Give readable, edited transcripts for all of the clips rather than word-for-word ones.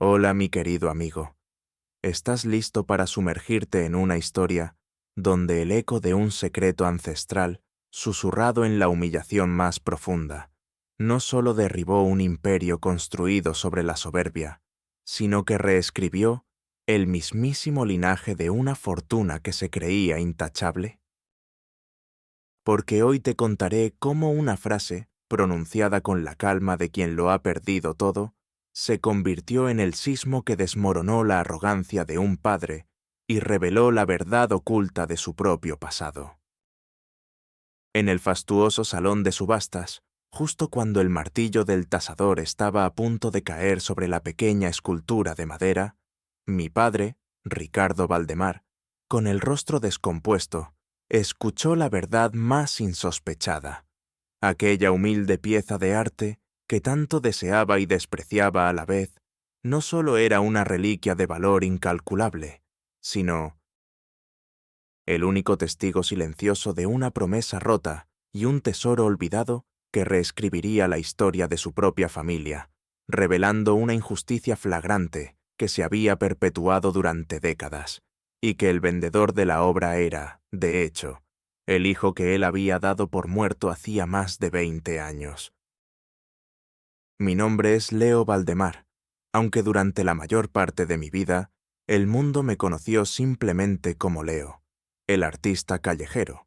Hola, mi querido amigo. ¿Estás listo para sumergirte en una historia donde el eco de un secreto ancestral, susurrado en la humillación más profunda, no solo derribó un imperio construido sobre la soberbia, sino que reescribió el mismísimo linaje de una fortuna que se creía intachable? Porque hoy te contaré cómo una frase, pronunciada con la calma de quien lo ha perdido todo, se convirtió en el sismo que desmoronó la arrogancia de un padre y reveló la verdad oculta de su propio pasado. En el fastuoso salón de subastas, justo cuando el martillo del tasador estaba a punto de caer sobre la pequeña escultura de madera, mi padre, Ricardo Valdemar, con el rostro descompuesto, escuchó la verdad más insospechada. Aquella humilde pieza de arte, que tanto deseaba y despreciaba a la vez, no solo era una reliquia de valor incalculable, sino el único testigo silencioso de una promesa rota y un tesoro olvidado que reescribiría la historia de su propia familia, revelando una injusticia flagrante que se había perpetuado durante décadas, y que el vendedor de la obra era, de hecho, el hijo que él había dado por muerto hacía más de 20 años. Mi nombre es Leo Valdemar, aunque durante la mayor parte de mi vida, el mundo me conoció simplemente como Leo, el artista callejero,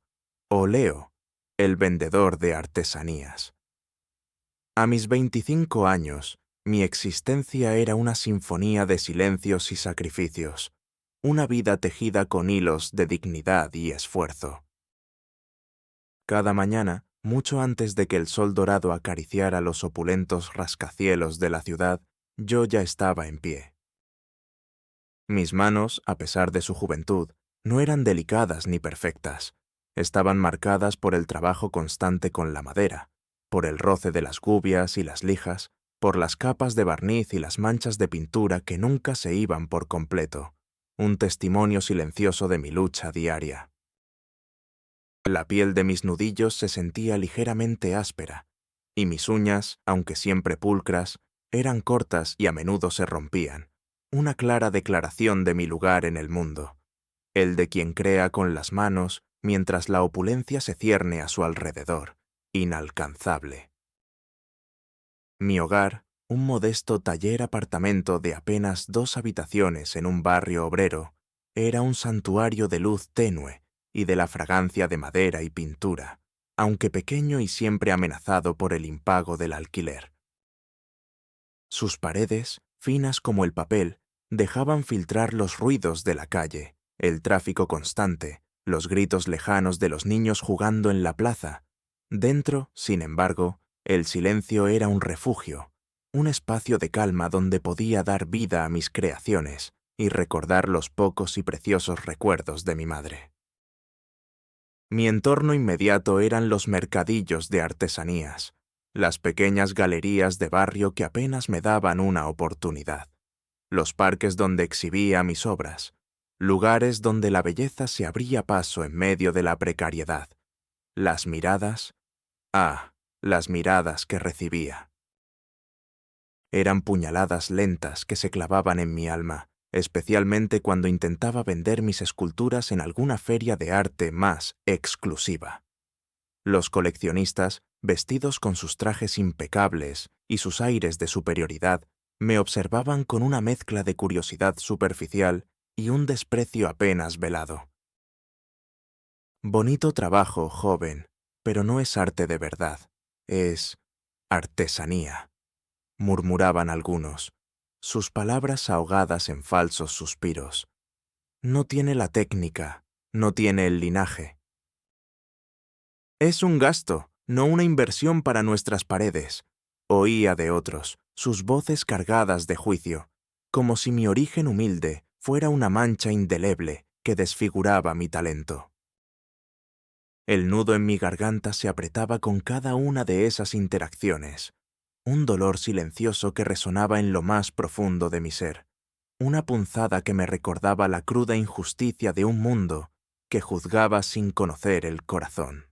o Leo, el vendedor de artesanías. A mis 25 años, mi existencia era una sinfonía de silencios y sacrificios, una vida tejida con hilos de dignidad y esfuerzo. Cada mañana, mucho antes de que el sol dorado acariciara los opulentos rascacielos de la ciudad, yo ya estaba en pie. Mis manos, a pesar de su juventud, no eran delicadas ni perfectas. Estaban marcadas por el trabajo constante con la madera, por el roce de las gubias y las lijas, por las capas de barniz y las manchas de pintura que nunca se iban por completo, un testimonio silencioso de mi lucha diaria. La piel de mis nudillos se sentía ligeramente áspera, y mis uñas, aunque siempre pulcras, eran cortas y a menudo se rompían, una clara declaración de mi lugar en el mundo, el de quien crea con las manos mientras la opulencia se cierne a su alrededor, inalcanzable. Mi hogar, un modesto taller-apartamento de apenas 2 habitaciones en un barrio obrero, era un santuario de luz tenue y de la fragancia de madera y pintura, aunque pequeño y siempre amenazado por el impago del alquiler. Sus paredes, finas como el papel, dejaban filtrar los ruidos de la calle, el tráfico constante, los gritos lejanos de los niños jugando en la plaza. Dentro, sin embargo, el silencio era un refugio, un espacio de calma donde podía dar vida a mis creaciones y recordar los pocos y preciosos recuerdos de mi madre. Mi entorno inmediato eran los mercadillos de artesanías, las pequeñas galerías de barrio que apenas me daban una oportunidad, los parques donde exhibía mis obras, lugares donde la belleza se abría paso en medio de la precariedad, las miradas, las miradas que recibía. Eran puñaladas lentas que se clavaban en mi alma, especialmente cuando intentaba vender mis esculturas en alguna feria de arte más exclusiva. Los coleccionistas, vestidos con sus trajes impecables y sus aires de superioridad, me observaban con una mezcla de curiosidad superficial y un desprecio apenas velado. Bonito trabajo, joven, pero no es arte de verdad, es artesanía, murmuraban algunos, sus palabras ahogadas en falsos suspiros. No tiene la técnica, no tiene el linaje. Es un gasto, no una inversión para nuestras paredes, oía de otros, sus voces cargadas de juicio, como si mi origen humilde fuera una mancha indeleble que desfiguraba mi talento. El nudo en mi garganta se apretaba con cada una de esas interacciones, un dolor silencioso que resonaba en lo más profundo de mi ser, una punzada que me recordaba la cruda injusticia de un mundo que juzgaba sin conocer el corazón.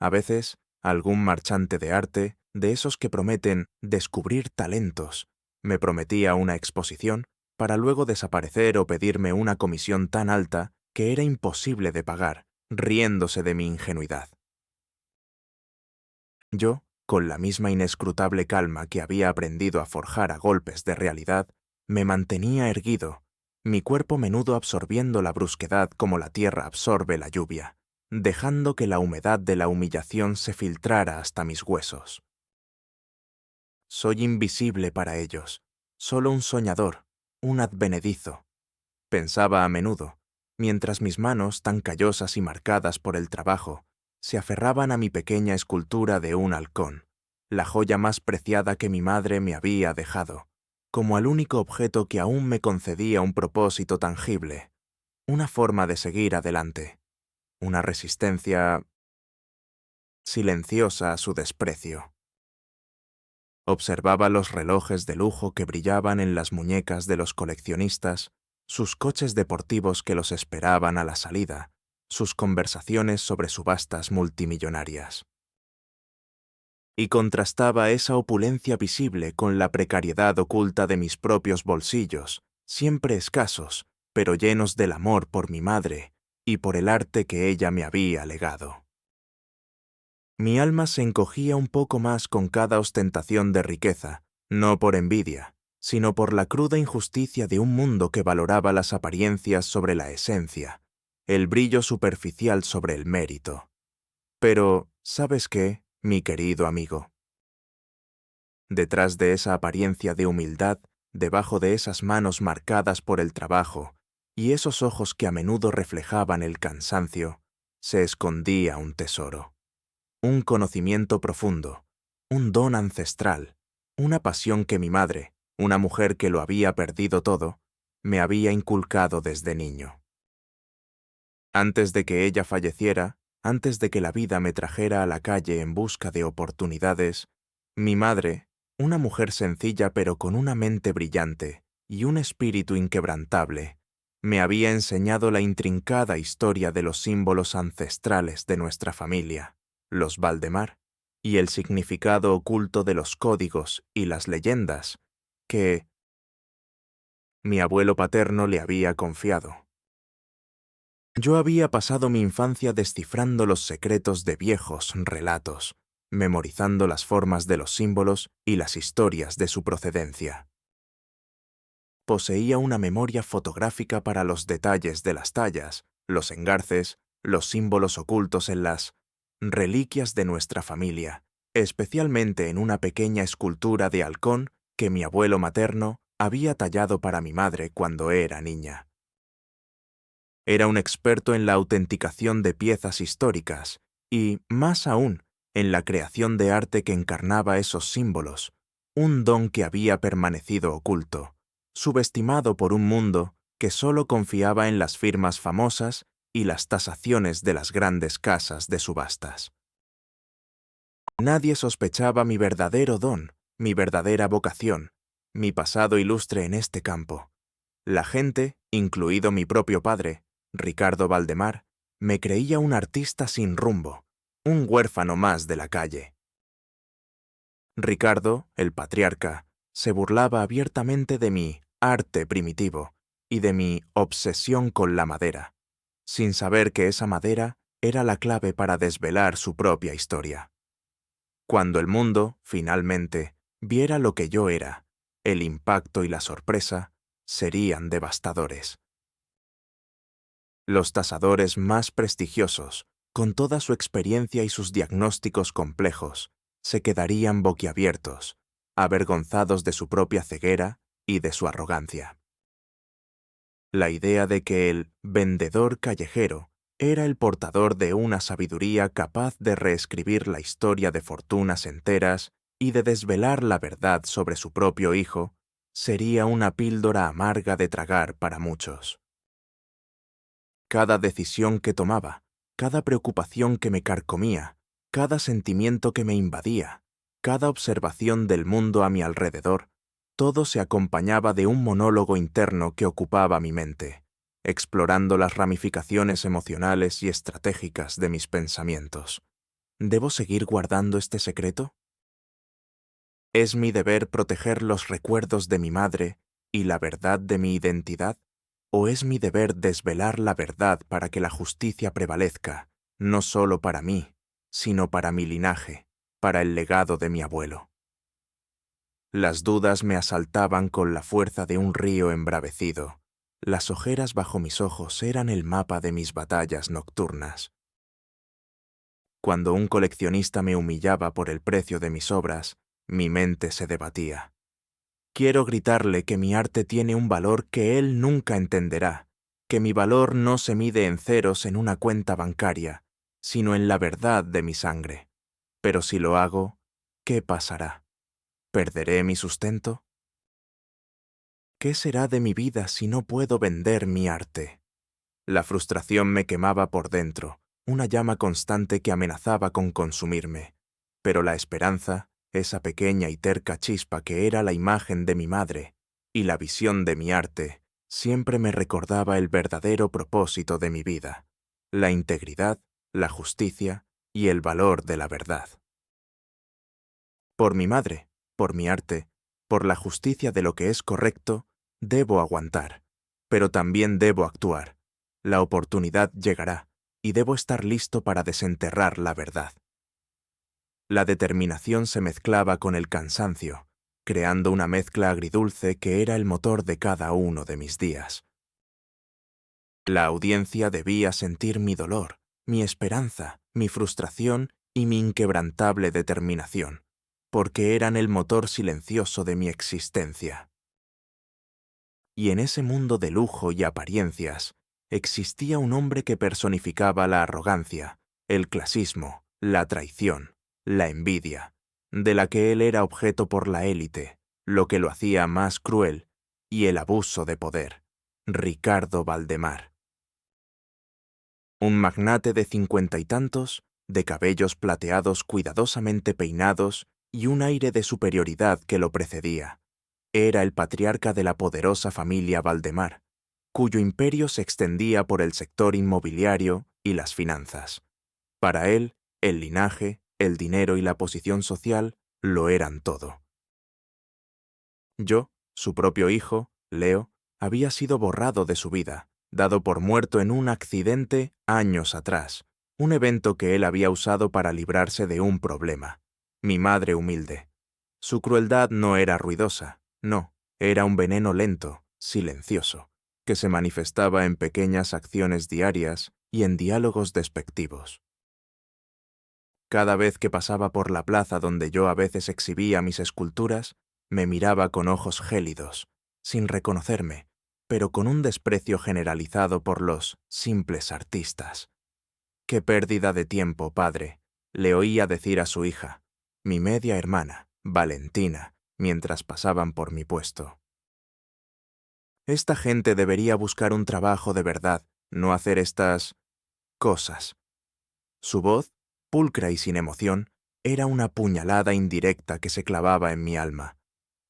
A veces, algún marchante de arte, de esos que prometen descubrir talentos, Me prometía una exposición para luego desaparecer o pedirme una comisión tan alta que era imposible de pagar, riéndose de mi ingenuidad. Yo, con la misma inescrutable calma que había aprendido a forjar a golpes de realidad, me mantenía erguido, mi cuerpo menudo absorbiendo la brusquedad como la tierra absorbe la lluvia, dejando que la humedad de la humillación se filtrara hasta mis huesos. Soy invisible para ellos, solo un soñador, un advenedizo, pensaba a menudo, mientras mis manos, tan callosas y marcadas por el trabajo, se aferraban a mi pequeña escultura de un halcón, la joya más preciada que mi madre me había dejado, como al único objeto que aún me concedía un propósito tangible, una forma de seguir adelante, una resistencia silenciosa a su desprecio. Observaba los relojes de lujo que brillaban en las muñecas de los coleccionistas, sus coches deportivos que los esperaban a la salida, sus conversaciones sobre subastas multimillonarias. Y contrastaba esa opulencia visible con la precariedad oculta de mis propios bolsillos, siempre escasos, pero llenos del amor por mi madre y por el arte que ella me había legado. Mi alma se encogía un poco más con cada ostentación de riqueza, no por envidia, sino por la cruda injusticia de un mundo que valoraba las apariencias sobre la esencia, el brillo superficial sobre el mérito. Pero, ¿sabes qué, mi querido amigo? Detrás de esa apariencia de humildad, debajo de esas manos marcadas por el trabajo y esos ojos que a menudo reflejaban el cansancio, se escondía un tesoro. Un conocimiento profundo, un don ancestral, una pasión que mi madre, una mujer que lo había perdido todo, me había inculcado desde niño. Antes de que ella falleciera, antes de que la vida me trajera a la calle en busca de oportunidades, mi madre, una mujer sencilla pero con una mente brillante y un espíritu inquebrantable, me había enseñado la intrincada historia de los símbolos ancestrales de nuestra familia, los Valdemar, y el significado oculto de los códigos y las leyendas que mi abuelo paterno le había confiado. Yo había pasado mi infancia descifrando los secretos de viejos relatos, memorizando las formas de los símbolos y las historias de su procedencia. Poseía una memoria fotográfica para los detalles de las tallas, los engarces, los símbolos ocultos en las reliquias de nuestra familia, especialmente en una pequeña escultura de halcón que mi abuelo materno había tallado para mi madre cuando era niña. Era un experto en la autenticación de piezas históricas y, más aún, en la creación de arte que encarnaba esos símbolos, un don que había permanecido oculto, subestimado por un mundo que solo confiaba en las firmas famosas y las tasaciones de las grandes casas de subastas. Nadie sospechaba mi verdadero don, mi verdadera vocación, mi pasado ilustre en este campo. La gente, incluido mi propio padre, Ricardo Valdemar, me creía un artista sin rumbo, un huérfano más de la calle. Ricardo, el patriarca, se burlaba abiertamente de mi arte primitivo y de mi obsesión con la madera, sin saber que esa madera era la clave para desvelar su propia historia. Cuando el mundo, finalmente, viera lo que yo era, el impacto y la sorpresa serían devastadores. Los tasadores más prestigiosos, con toda su experiencia y sus diagnósticos complejos, se quedarían boquiabiertos, avergonzados de su propia ceguera y de su arrogancia. La idea de que el vendedor callejero era el portador de una sabiduría capaz de reescribir la historia de fortunas enteras y de desvelar la verdad sobre su propio hijo, sería una píldora amarga de tragar para muchos. Cada decisión que tomaba, cada preocupación que me carcomía, cada sentimiento que me invadía, cada observación del mundo a mi alrededor, todo se acompañaba de un monólogo interno que ocupaba mi mente, explorando las ramificaciones emocionales y estratégicas de mis pensamientos. ¿Debo seguir guardando este secreto? ¿Es mi deber proteger los recuerdos de mi madre y la verdad de mi identidad? ¿O es mi deber desvelar la verdad para que la justicia prevalezca, no solo para mí, sino para mi linaje, para el legado de mi abuelo? Las dudas me asaltaban con la fuerza de un río embravecido. Las ojeras bajo mis ojos eran el mapa de mis batallas nocturnas. Cuando un coleccionista me humillaba por el precio de mis obras, mi mente se debatía. Quiero gritarle que mi arte tiene un valor que él nunca entenderá, que mi valor no se mide en ceros en una cuenta bancaria, sino en la verdad de mi sangre. Pero si lo hago, ¿qué pasará? ¿Perderé mi sustento? ¿Qué será de mi vida si no puedo vender mi arte? La frustración me quemaba por dentro, una llama constante que amenazaba con consumirme. Pero la esperanza, esa pequeña y terca chispa que era la imagen de mi madre, y la visión de mi arte, siempre me recordaba el verdadero propósito de mi vida, la integridad, la justicia y el valor de la verdad. Por mi madre, por mi arte, por la justicia de lo que es correcto, debo aguantar, pero también debo actuar. La oportunidad llegará, y debo estar listo para desenterrar la verdad. La determinación se mezclaba con el cansancio, creando una mezcla agridulce que era el motor de cada uno de mis días. La audiencia debía sentir mi dolor, mi esperanza, mi frustración y mi inquebrantable determinación, porque eran el motor silencioso de mi existencia. Y en ese mundo de lujo y apariencias, existía un hombre que personificaba la arrogancia, el clasismo, la traición, la envidia, de la que él era objeto por la élite, lo que lo hacía más cruel, y el abuso de poder. Ricardo Valdemar. Un magnate de 50 y tantos, de cabellos plateados cuidadosamente peinados y un aire de superioridad que lo precedía. Era el patriarca de la poderosa familia Valdemar, cuyo imperio se extendía por el sector inmobiliario y las finanzas. Para él, el linaje, el dinero y la posición social lo eran todo. Yo, su propio hijo, Leo, había sido borrado de su vida, dado por muerto en un accidente años atrás, un evento que él había usado para librarse de un problema. Mi madre humilde. Su crueldad no era ruidosa, no, era un veneno lento, silencioso, que se manifestaba en pequeñas acciones diarias y en diálogos despectivos. Cada vez que pasaba por la plaza donde yo a veces exhibía mis esculturas, me miraba con ojos gélidos, sin reconocerme, pero con un desprecio generalizado por los simples artistas. «Qué pérdida de tiempo, padre», le oía decir a su hija, mi media hermana, Valentina, mientras pasaban por mi puesto. Esta gente debería buscar un trabajo de verdad, no hacer estas cosas. Su voz, pulcra y sin emoción, era una puñalada indirecta que se clavaba en mi alma.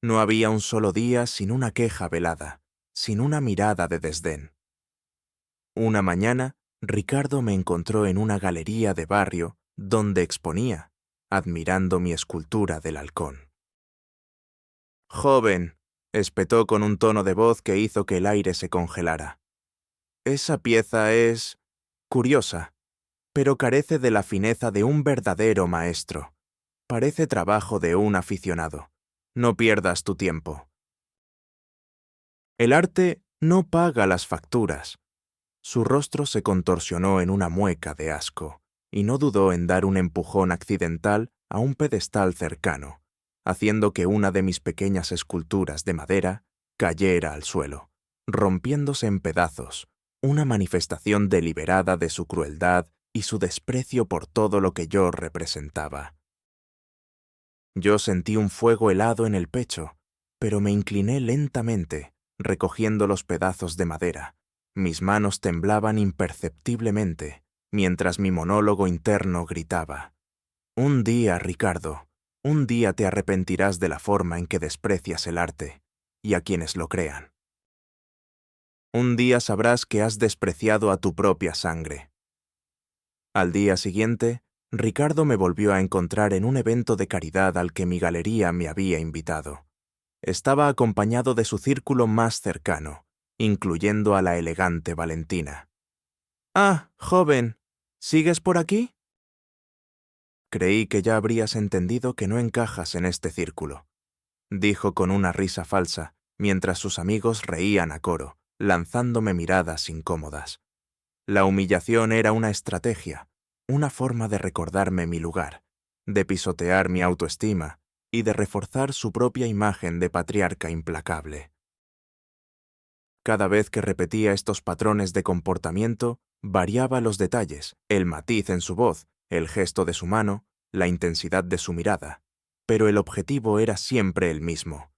No había un solo día sin una queja velada, sin una mirada de desdén. Una mañana, Ricardo me encontró en una galería de barrio donde exponía, admirando mi escultura del halcón. «Joven», espetó con un tono de voz que hizo que el aire se congelara. «Esa pieza es curiosa, pero carece de la fineza de un verdadero maestro. Parece trabajo de un aficionado. No pierdas tu tiempo». El arte no paga las facturas. Su rostro se contorsionó en una mueca de asco, y no dudó en dar un empujón accidental a un pedestal cercano, haciendo que una de mis pequeñas esculturas de madera cayera al suelo, rompiéndose en pedazos, una manifestación deliberada de su crueldad y su desprecio por todo lo que yo representaba. Yo sentí un fuego helado en el pecho, pero me incliné lentamente, recogiendo los pedazos de madera. Mis manos temblaban imperceptiblemente, mientras mi monólogo interno gritaba: «Un día, Ricardo, un día te arrepentirás de la forma en que desprecias el arte, y a quienes lo crean. Un día sabrás que has despreciado a tu propia sangre». Al día siguiente, Ricardo me volvió a encontrar en un evento de caridad al que mi galería me había invitado. Estaba acompañado de su círculo más cercano, incluyendo a la elegante Valentina. «Ah, joven, ¿sigues por aquí?» «Creí que ya habrías entendido que no encajas en este círculo», dijo con una risa falsa, mientras sus amigos reían a coro, lanzándome miradas incómodas. La humillación era una estrategia, una forma de recordarme mi lugar, de pisotear mi autoestima y de reforzar su propia imagen de patriarca implacable. Cada vez que repetía estos patrones de comportamiento, variaba los detalles, el matiz en su voz, el gesto de su mano, la intensidad de su mirada, pero el objetivo era siempre el mismo: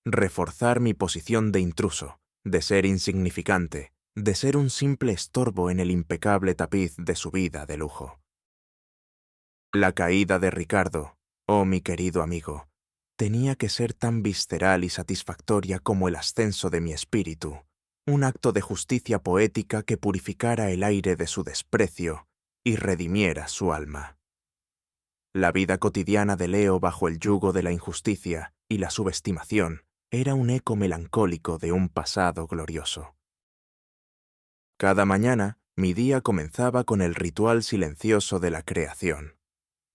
reforzar mi posición de intruso, de ser insignificante, de ser un simple estorbo en el impecable tapiz de su vida de lujo. La caída de Ricardo, oh mi querido amigo, tenía que ser tan visceral y satisfactoria como el ascenso de mi espíritu, un acto de justicia poética que purificara el aire de su desprecio y redimiera su alma. La vida cotidiana de Leo bajo el yugo de la injusticia y la subestimación era un eco melancólico de un pasado glorioso. Cada mañana, mi día comenzaba con el ritual silencioso de la creación.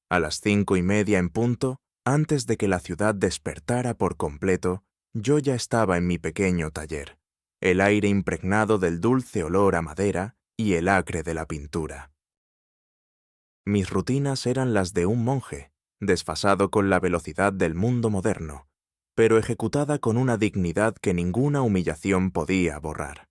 A las 5:30 en punto, antes de que la ciudad despertara por completo, yo ya estaba en mi pequeño taller, el aire impregnado del dulce olor a madera y el acre de la pintura. Mis rutinas eran las de un monje, desfasado con la velocidad del mundo moderno, pero ejecutada con una dignidad que ninguna humillación podía borrar.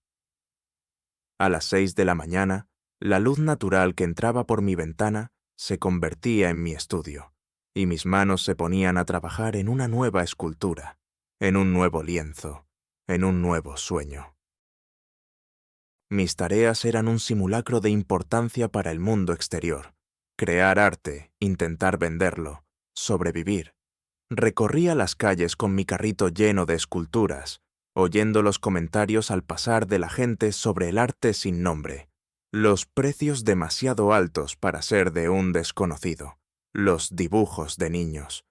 A las 6 de la mañana, la luz natural que entraba por mi ventana se convertía en mi estudio, y mis manos se ponían a trabajar en una nueva escultura, en un nuevo lienzo, en un nuevo sueño. Mis tareas eran un simulacro de importancia para el mundo exterior: crear arte, intentar venderlo, sobrevivir. Recorría las calles con mi carrito lleno de esculturas, oyendo los comentarios al pasar de la gente sobre el arte sin nombre, los precios demasiado altos para ser de un desconocido, los dibujos de niños.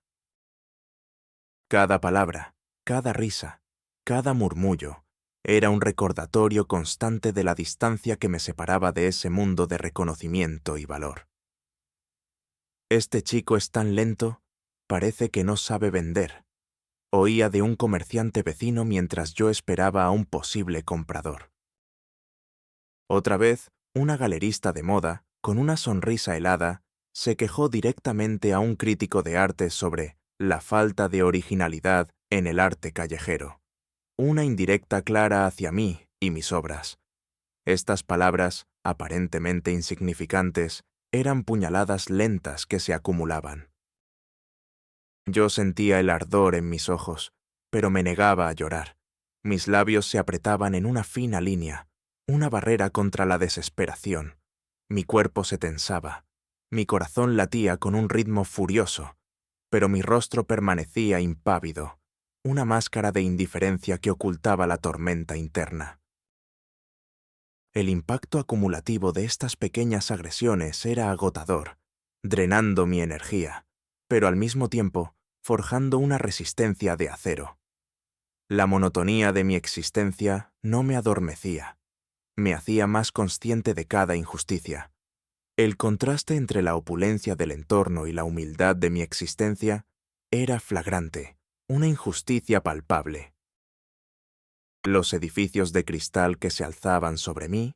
Cada palabra, cada risa, cada murmullo, era un recordatorio constante de la distancia que me separaba de ese mundo de reconocimiento y valor. «Este chico es tan lento, parece que no sabe vender», oía de un comerciante vecino mientras yo esperaba a un posible comprador. Otra vez, una galerista de moda, con una sonrisa helada, se quejó directamente a un crítico de arte sobre la falta de originalidad en el arte callejero, una indirecta clara hacia mí y mis obras. Estas palabras, aparentemente insignificantes, eran puñaladas lentas que se acumulaban. Yo sentía el ardor en mis ojos, pero me negaba a llorar. Mis labios se apretaban en una fina línea, una barrera contra la desesperación. Mi cuerpo se tensaba, mi corazón latía con un ritmo furioso, pero mi rostro permanecía impávido, una máscara de indiferencia que ocultaba la tormenta interna. El impacto acumulativo de estas pequeñas agresiones era agotador, drenando mi energía, pero al mismo tiempo forjando una resistencia de acero. La monotonía de mi existencia no me adormecía, me hacía más consciente de cada injusticia. El contraste entre la opulencia del entorno y la humildad de mi existencia era flagrante, una injusticia palpable. Los edificios de cristal que se alzaban sobre mí,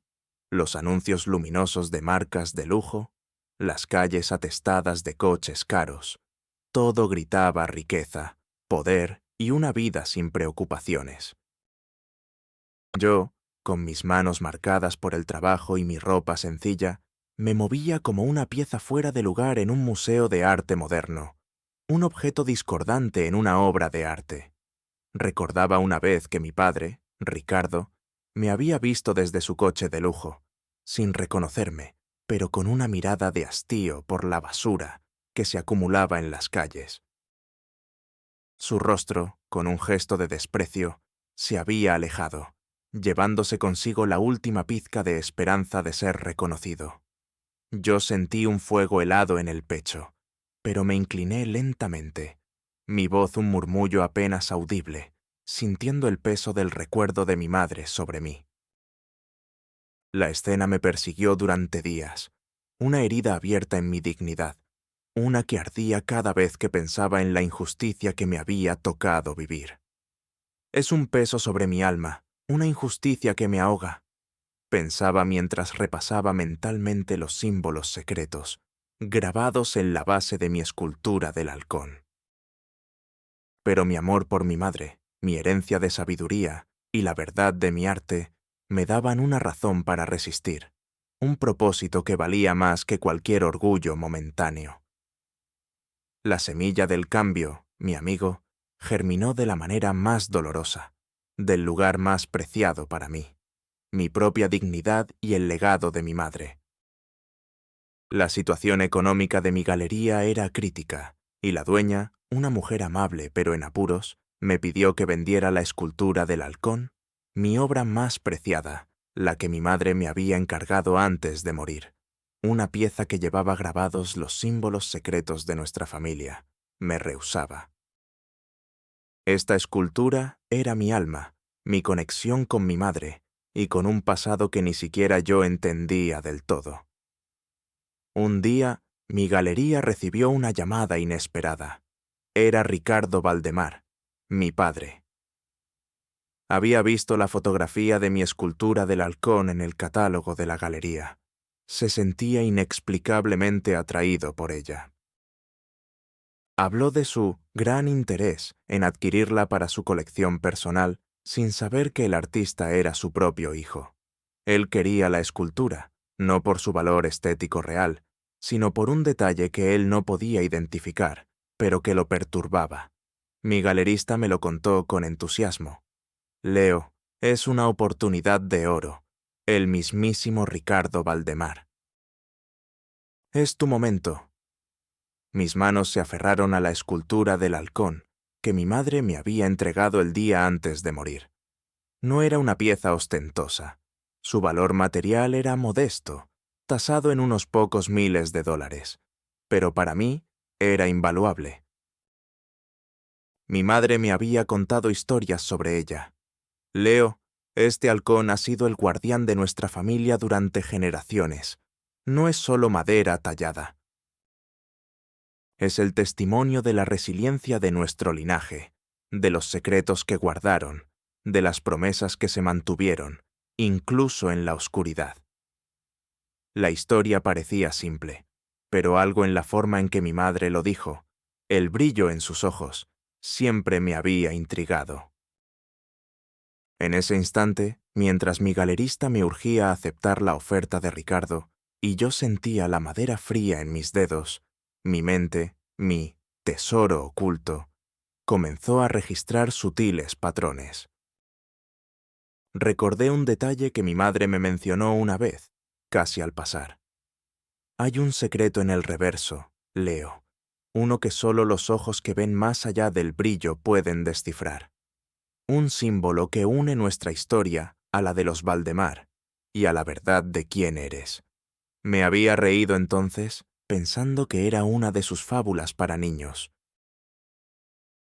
los anuncios luminosos de marcas de lujo, las calles atestadas de coches caros, todo gritaba riqueza, poder y una vida sin preocupaciones. Yo, con mis manos marcadas por el trabajo y mi ropa sencilla, me movía como una pieza fuera de lugar en un museo de arte moderno, un objeto discordante en una obra de arte. Recordaba una vez que mi padre, Ricardo, me había visto desde su coche de lujo, sin reconocerme, pero con una mirada de hastío por la basura que se acumulaba en las calles. Su rostro, con un gesto de desprecio, se había alejado, llevándose consigo la última pizca de esperanza de ser reconocido. Yo sentí un fuego helado en el pecho, pero me incliné lentamente, mi voz un murmullo apenas audible, sintiendo el peso del recuerdo de mi madre sobre mí. La escena me persiguió durante días, una herida abierta en mi dignidad, una que ardía cada vez que pensaba en la injusticia que me había tocado vivir. Es un peso sobre mi alma, una injusticia que me ahoga, pensaba mientras repasaba mentalmente los símbolos secretos, grabados en la base de mi escultura del halcón. Pero mi amor por mi madre, mi herencia de sabiduría y la verdad de mi arte me daban una razón para resistir, un propósito que valía más que cualquier orgullo momentáneo. La semilla del cambio, mi amigo, germinó de la manera más dolorosa, del lugar más preciado para mí, mi propia dignidad y el legado de mi madre. La situación económica de mi galería era crítica, y la dueña, una mujer amable pero en apuros, me pidió que vendiera la escultura del halcón, mi obra más preciada, la que mi madre me había encargado antes de morir, una pieza que llevaba grabados los símbolos secretos de nuestra familia. Me rehusaba. Esta escultura era mi alma, mi conexión con mi madre, y con un pasado que ni siquiera yo entendía del todo. Un día, mi galería recibió una llamada inesperada. Era Ricardo Valdemar, mi padre. Había visto la fotografía de mi escultura del halcón en el catálogo de la galería. Se sentía inexplicablemente atraído por ella. Habló de su gran interés en adquirirla para su colección personal, sin saber que el artista era su propio hijo. Él quería la escultura, no por su valor estético real, sino por un detalle que él no podía identificar, pero que lo perturbaba. Mi galerista me lo contó con entusiasmo. Leo, es una oportunidad de oro, el mismísimo Ricardo Valdemar. Es tu momento. Mis manos se aferraron a la escultura del halcón, que mi madre me había entregado el día antes de morir. No era una pieza ostentosa. Su valor material era modesto, tasado en unos pocos miles de dólares, pero para mí era invaluable. Mi madre me había contado historias sobre ella. Leo, este halcón ha sido el guardián de nuestra familia durante generaciones. No es solo madera tallada. Es el testimonio de la resiliencia de nuestro linaje, de los secretos que guardaron, de las promesas que se mantuvieron, incluso en la oscuridad. La historia parecía simple, pero algo en la forma en que mi madre lo dijo, el brillo en sus ojos, siempre me había intrigado. En ese instante, mientras mi galerista me urgía a aceptar la oferta de Ricardo, y yo sentía la madera fría en mis dedos, mi mente, mi tesoro oculto, comenzó a registrar sutiles patrones. Recordé un detalle que mi madre me mencionó una vez, casi al pasar. Hay un secreto en el reverso, Leo, uno que solo los ojos que ven más allá del brillo pueden descifrar. Un símbolo que une nuestra historia a la de los Valdemar y a la verdad de quién eres. Me había reído entonces, pensando que era una de sus fábulas para niños.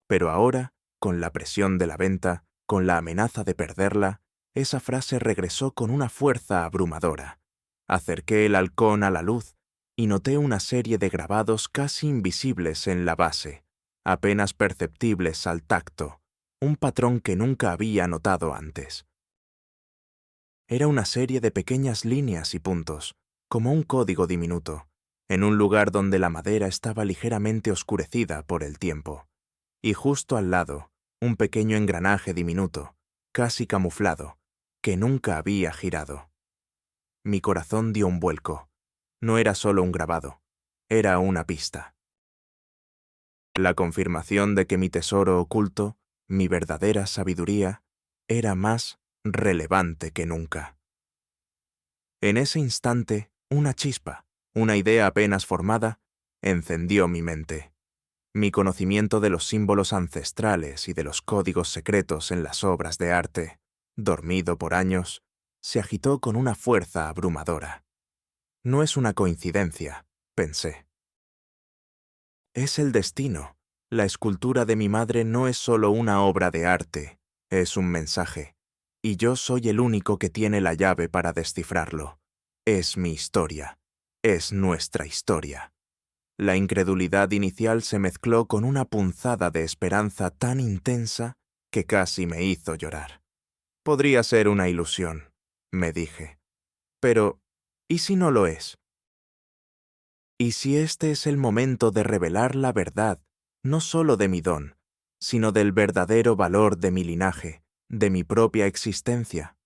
Pero ahora, con la presión de la venta, con la amenaza de perderla, esa frase regresó con una fuerza abrumadora. Acerqué el halcón a la luz y noté una serie de grabados casi invisibles en la base, apenas perceptibles al tacto, un patrón que nunca había notado antes. Era una serie de pequeñas líneas y puntos, como un código diminuto, en un lugar donde la madera estaba ligeramente oscurecida por el tiempo. Y justo al lado, un pequeño engranaje diminuto, casi camuflado, que nunca había girado. Mi corazón dio un vuelco. No era solo un grabado, era una pista. La confirmación de que mi tesoro oculto, mi verdadera sabiduría, era más relevante que nunca. En ese instante, una chispa, una idea apenas formada, encendió mi mente. Mi conocimiento de los símbolos ancestrales y de los códigos secretos en las obras de arte, dormido por años, se agitó con una fuerza abrumadora. No es una coincidencia, pensé. Es el destino. La escultura de mi madre no es solo una obra de arte, es un mensaje. Y yo soy el único que tiene la llave para descifrarlo. Es mi historia. Es nuestra historia. La incredulidad inicial se mezcló con una punzada de esperanza tan intensa que casi me hizo llorar. Podría ser una ilusión, me dije. Pero, ¿y si no lo es? ¿Y si este es el momento de revelar la verdad, no solo de mi don, sino del verdadero valor de mi linaje, de mi propia existencia?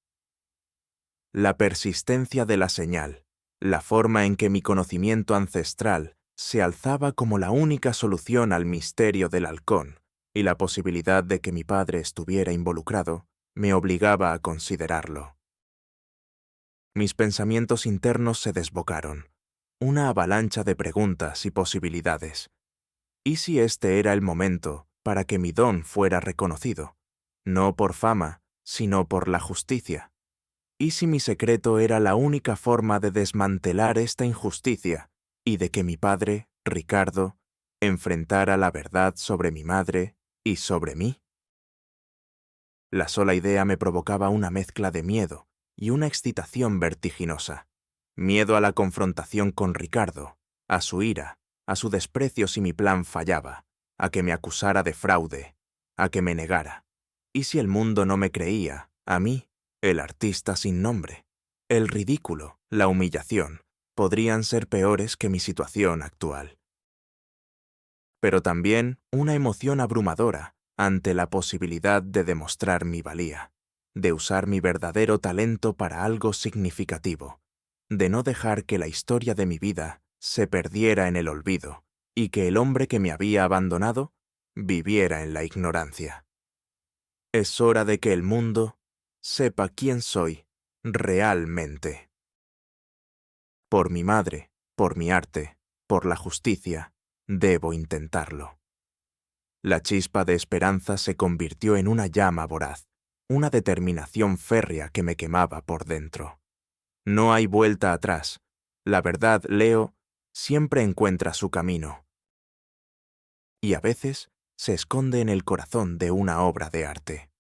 La persistencia de la señal, la forma en que mi conocimiento ancestral se alzaba como la única solución al misterio del halcón, y la posibilidad de que mi padre estuviera involucrado, me obligaba a considerarlo. Mis pensamientos internos se desbocaron, una avalancha de preguntas y posibilidades. ¿Y si este era el momento para que mi don fuera reconocido, no por fama, sino por la justicia? ¿Y si mi secreto era la única forma de desmantelar esta injusticia y de que mi padre, Ricardo, enfrentara la verdad sobre mi madre y sobre mí? La sola idea me provocaba una mezcla de miedo y una excitación vertiginosa. Miedo a la confrontación con Ricardo, a su ira, a su desprecio si mi plan fallaba, a que me acusara de fraude, a que me negara. ¿Y si el mundo no me creía, a mí, el artista sin nombre? El ridículo, la humillación, podrían ser peores que mi situación actual. Pero también una emoción abrumadora ante la posibilidad de demostrar mi valía, de usar mi verdadero talento para algo significativo, de no dejar que la historia de mi vida se perdiera en el olvido y que el hombre que me había abandonado viviera en la ignorancia. Es hora de que el mundo sepa quién soy realmente. Por mi madre, por mi arte, por la justicia, debo intentarlo. La chispa de esperanza se convirtió en una llama voraz, una determinación férrea que me quemaba por dentro. No hay vuelta atrás. La verdad, Leo, siempre encuentra su camino. Y a veces se esconde en el corazón de una obra de arte.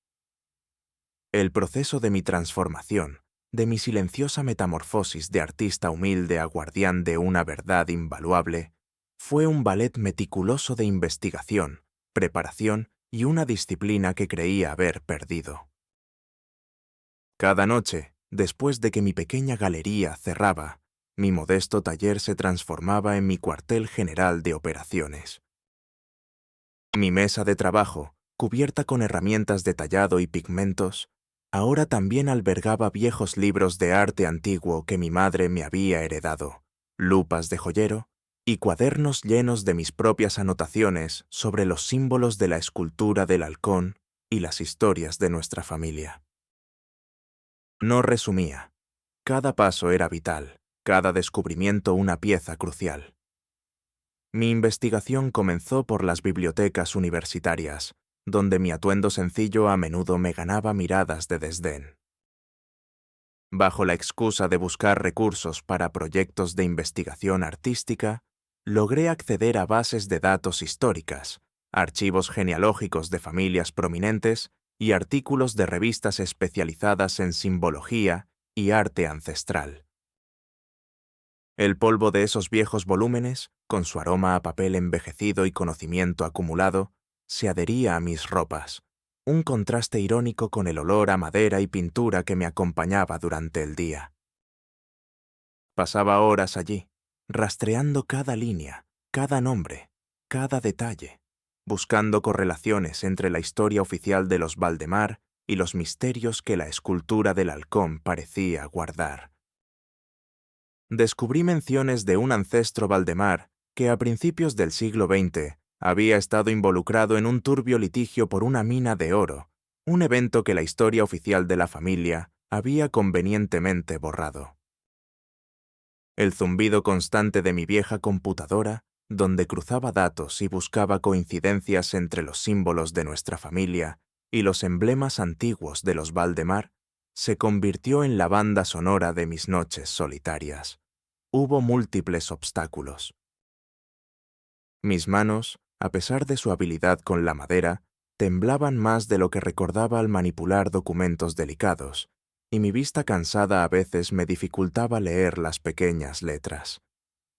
El proceso de mi transformación, de mi silenciosa metamorfosis de artista humilde a guardián de una verdad invaluable, fue un ballet meticuloso de investigación, preparación y una disciplina que creía haber perdido. Cada noche, después de que mi pequeña galería cerraba, mi modesto taller se transformaba en mi cuartel general de operaciones. Mi mesa de trabajo, cubierta con herramientas de tallado y pigmentos, ahora también albergaba viejos libros de arte antiguo que mi madre me había heredado, lupas de joyero y cuadernos llenos de mis propias anotaciones sobre los símbolos de la escultura del halcón y las historias de nuestra familia. No resumía. Cada paso era vital, cada descubrimiento una pieza crucial. Mi investigación comenzó por las bibliotecas universitarias, donde mi atuendo sencillo a menudo me ganaba miradas de desdén. Bajo la excusa de buscar recursos para proyectos de investigación artística, logré acceder a bases de datos históricas, archivos genealógicos de familias prominentes y artículos de revistas especializadas en simbología y arte ancestral. El polvo de esos viejos volúmenes, con su aroma a papel envejecido y conocimiento acumulado, se adhería a mis ropas, un contraste irónico con el olor a madera y pintura que me acompañaba durante el día. Pasaba horas allí, rastreando cada línea, cada nombre, cada detalle, buscando correlaciones entre la historia oficial de los Valdemar y los misterios que la escultura del halcón parecía guardar. Descubrí menciones de un ancestro Valdemar que a principios del siglo XX había estado involucrado en un turbio litigio por una mina de oro, un evento que la historia oficial de la familia había convenientemente borrado. El zumbido constante de mi vieja computadora, donde cruzaba datos y buscaba coincidencias entre los símbolos de nuestra familia y los emblemas antiguos de los Valdemar, se convirtió en la banda sonora de mis noches solitarias. hubo múltiples obstáculos. Mis manos, a pesar de su habilidad con la madera, temblaban más de lo que recordaba al manipular documentos delicados, y mi vista cansada a veces me dificultaba leer las pequeñas letras.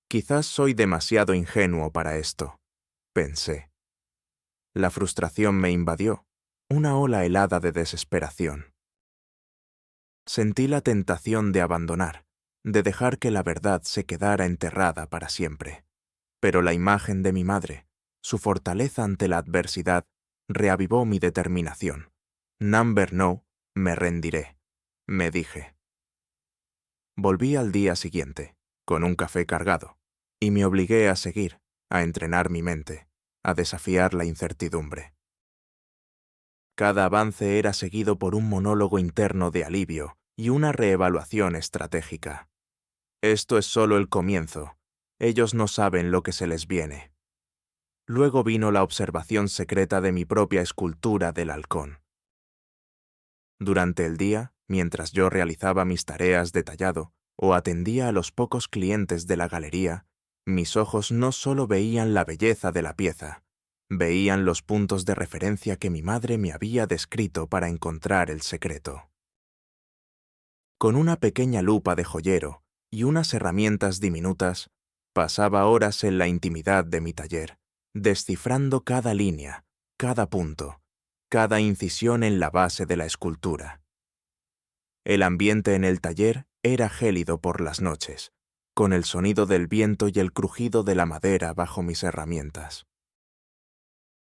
Quizás soy demasiado ingenuo para esto, pensé. La frustración me invadió, una ola helada de desesperación. Sentí la tentación de abandonar, de dejar que la verdad se quedara enterrada para siempre. Pero la imagen de mi madre, su fortaleza ante la adversidad, reavivó mi determinación. Number no, me rendiré, me dije. Volví al día siguiente, con un café cargado, y me obligué a seguir, a entrenar mi mente, a desafiar la incertidumbre. Cada avance era seguido por un monólogo interno de alivio y una reevaluación estratégica. Esto es solo el comienzo. Ellos no saben lo que se les viene. Luego vino la observación secreta de mi propia escultura del halcón. Durante el día, mientras yo realizaba mis tareas de tallado o atendía a los pocos clientes de la galería, mis ojos no solo veían la belleza de la pieza, veían los puntos de referencia que mi madre me había descrito para encontrar el secreto. Con una pequeña lupa de joyero y unas herramientas diminutas, pasaba horas en la intimidad de mi taller, descifrando cada línea, cada punto, cada incisión en la base de la escultura. El ambiente en el taller era gélido por las noches, con el sonido del viento y el crujido de la madera bajo mis herramientas.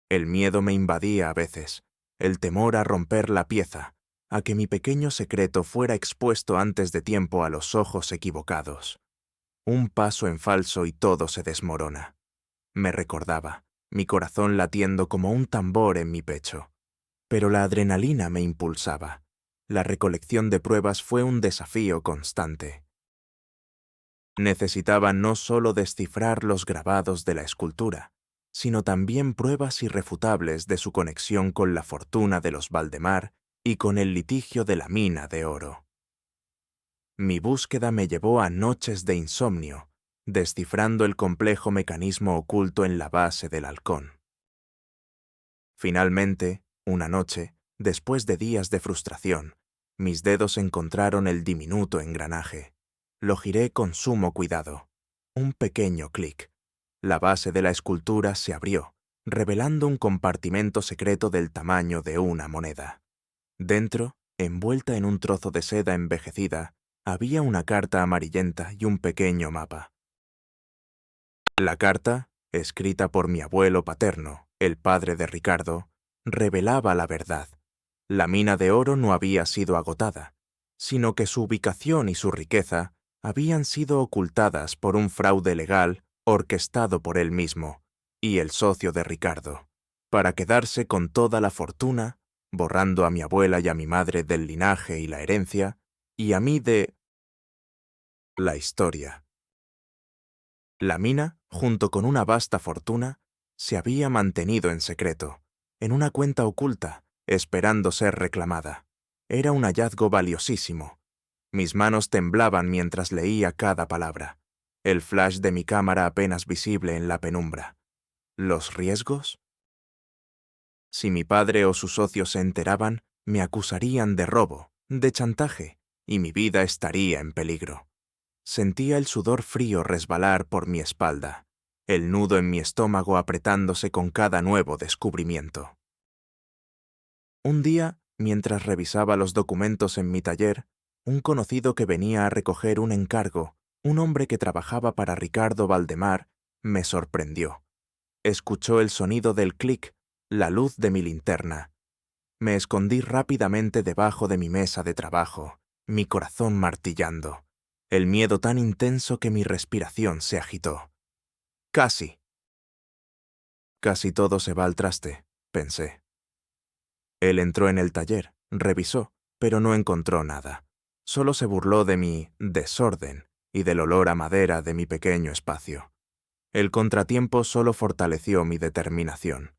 El miedo me invadía a veces, el temor a romper la pieza, a que mi pequeño secreto fuera expuesto antes de tiempo a los ojos equivocados. Un paso en falso y todo se desmorona. Me recordaba, mi corazón latiendo como un tambor en mi pecho. Pero la adrenalina me impulsaba. La recolección de pruebas fue un desafío constante. Necesitaba no solo descifrar los grabados de la escultura, sino también pruebas irrefutables de su conexión con la fortuna de los Valdemar y con el litigio de la mina de oro. Mi búsqueda me llevó a noches de insomnio, descifrando el complejo mecanismo oculto en la base del halcón. Finalmente, una noche, después de días de frustración, mis dedos encontraron el diminuto engranaje. Lo giré con sumo cuidado. Un pequeño clic. La base de la escultura se abrió, revelando un compartimento secreto del tamaño de una moneda. Dentro, envuelta en un trozo de seda envejecida, había una carta amarillenta y un pequeño mapa. La carta, escrita por mi abuelo paterno, el padre de Ricardo, revelaba la verdad. La mina de oro no había sido agotada, sino que su ubicación y su riqueza habían sido ocultadas por un fraude legal orquestado por él mismo y el socio de Ricardo, para quedarse con toda la fortuna, borrando a mi abuela y a mi madre del linaje y la herencia, y a mí de la historia. La mina, junto con una vasta fortuna, se había mantenido en secreto, en una cuenta oculta, esperando ser reclamada. Era un hallazgo valiosísimo. Mis manos temblaban mientras leía cada palabra, el flash de mi cámara apenas visible en la penumbra. ¿Los riesgos? Si mi padre o sus socios se enteraban, me acusarían de robo, de chantaje, y mi vida estaría en peligro. Sentía el sudor frío resbalar por mi espalda, el nudo en mi estómago apretándose con cada nuevo descubrimiento. Un día, mientras revisaba los documentos en mi taller, un conocido que venía a recoger un encargo, un hombre que trabajaba para Ricardo Valdemar, me sorprendió. Escuchó el sonido del clic, la luz de mi linterna. Me escondí rápidamente debajo de mi mesa de trabajo, mi corazón martillando, el miedo tan intenso que mi respiración se agitó. Casi todo se va al traste, pensé. Él entró en el taller, revisó, pero no encontró nada. Solo se burló de mi desorden y del olor a madera de mi pequeño espacio. El contratiempo solo fortaleció mi determinación.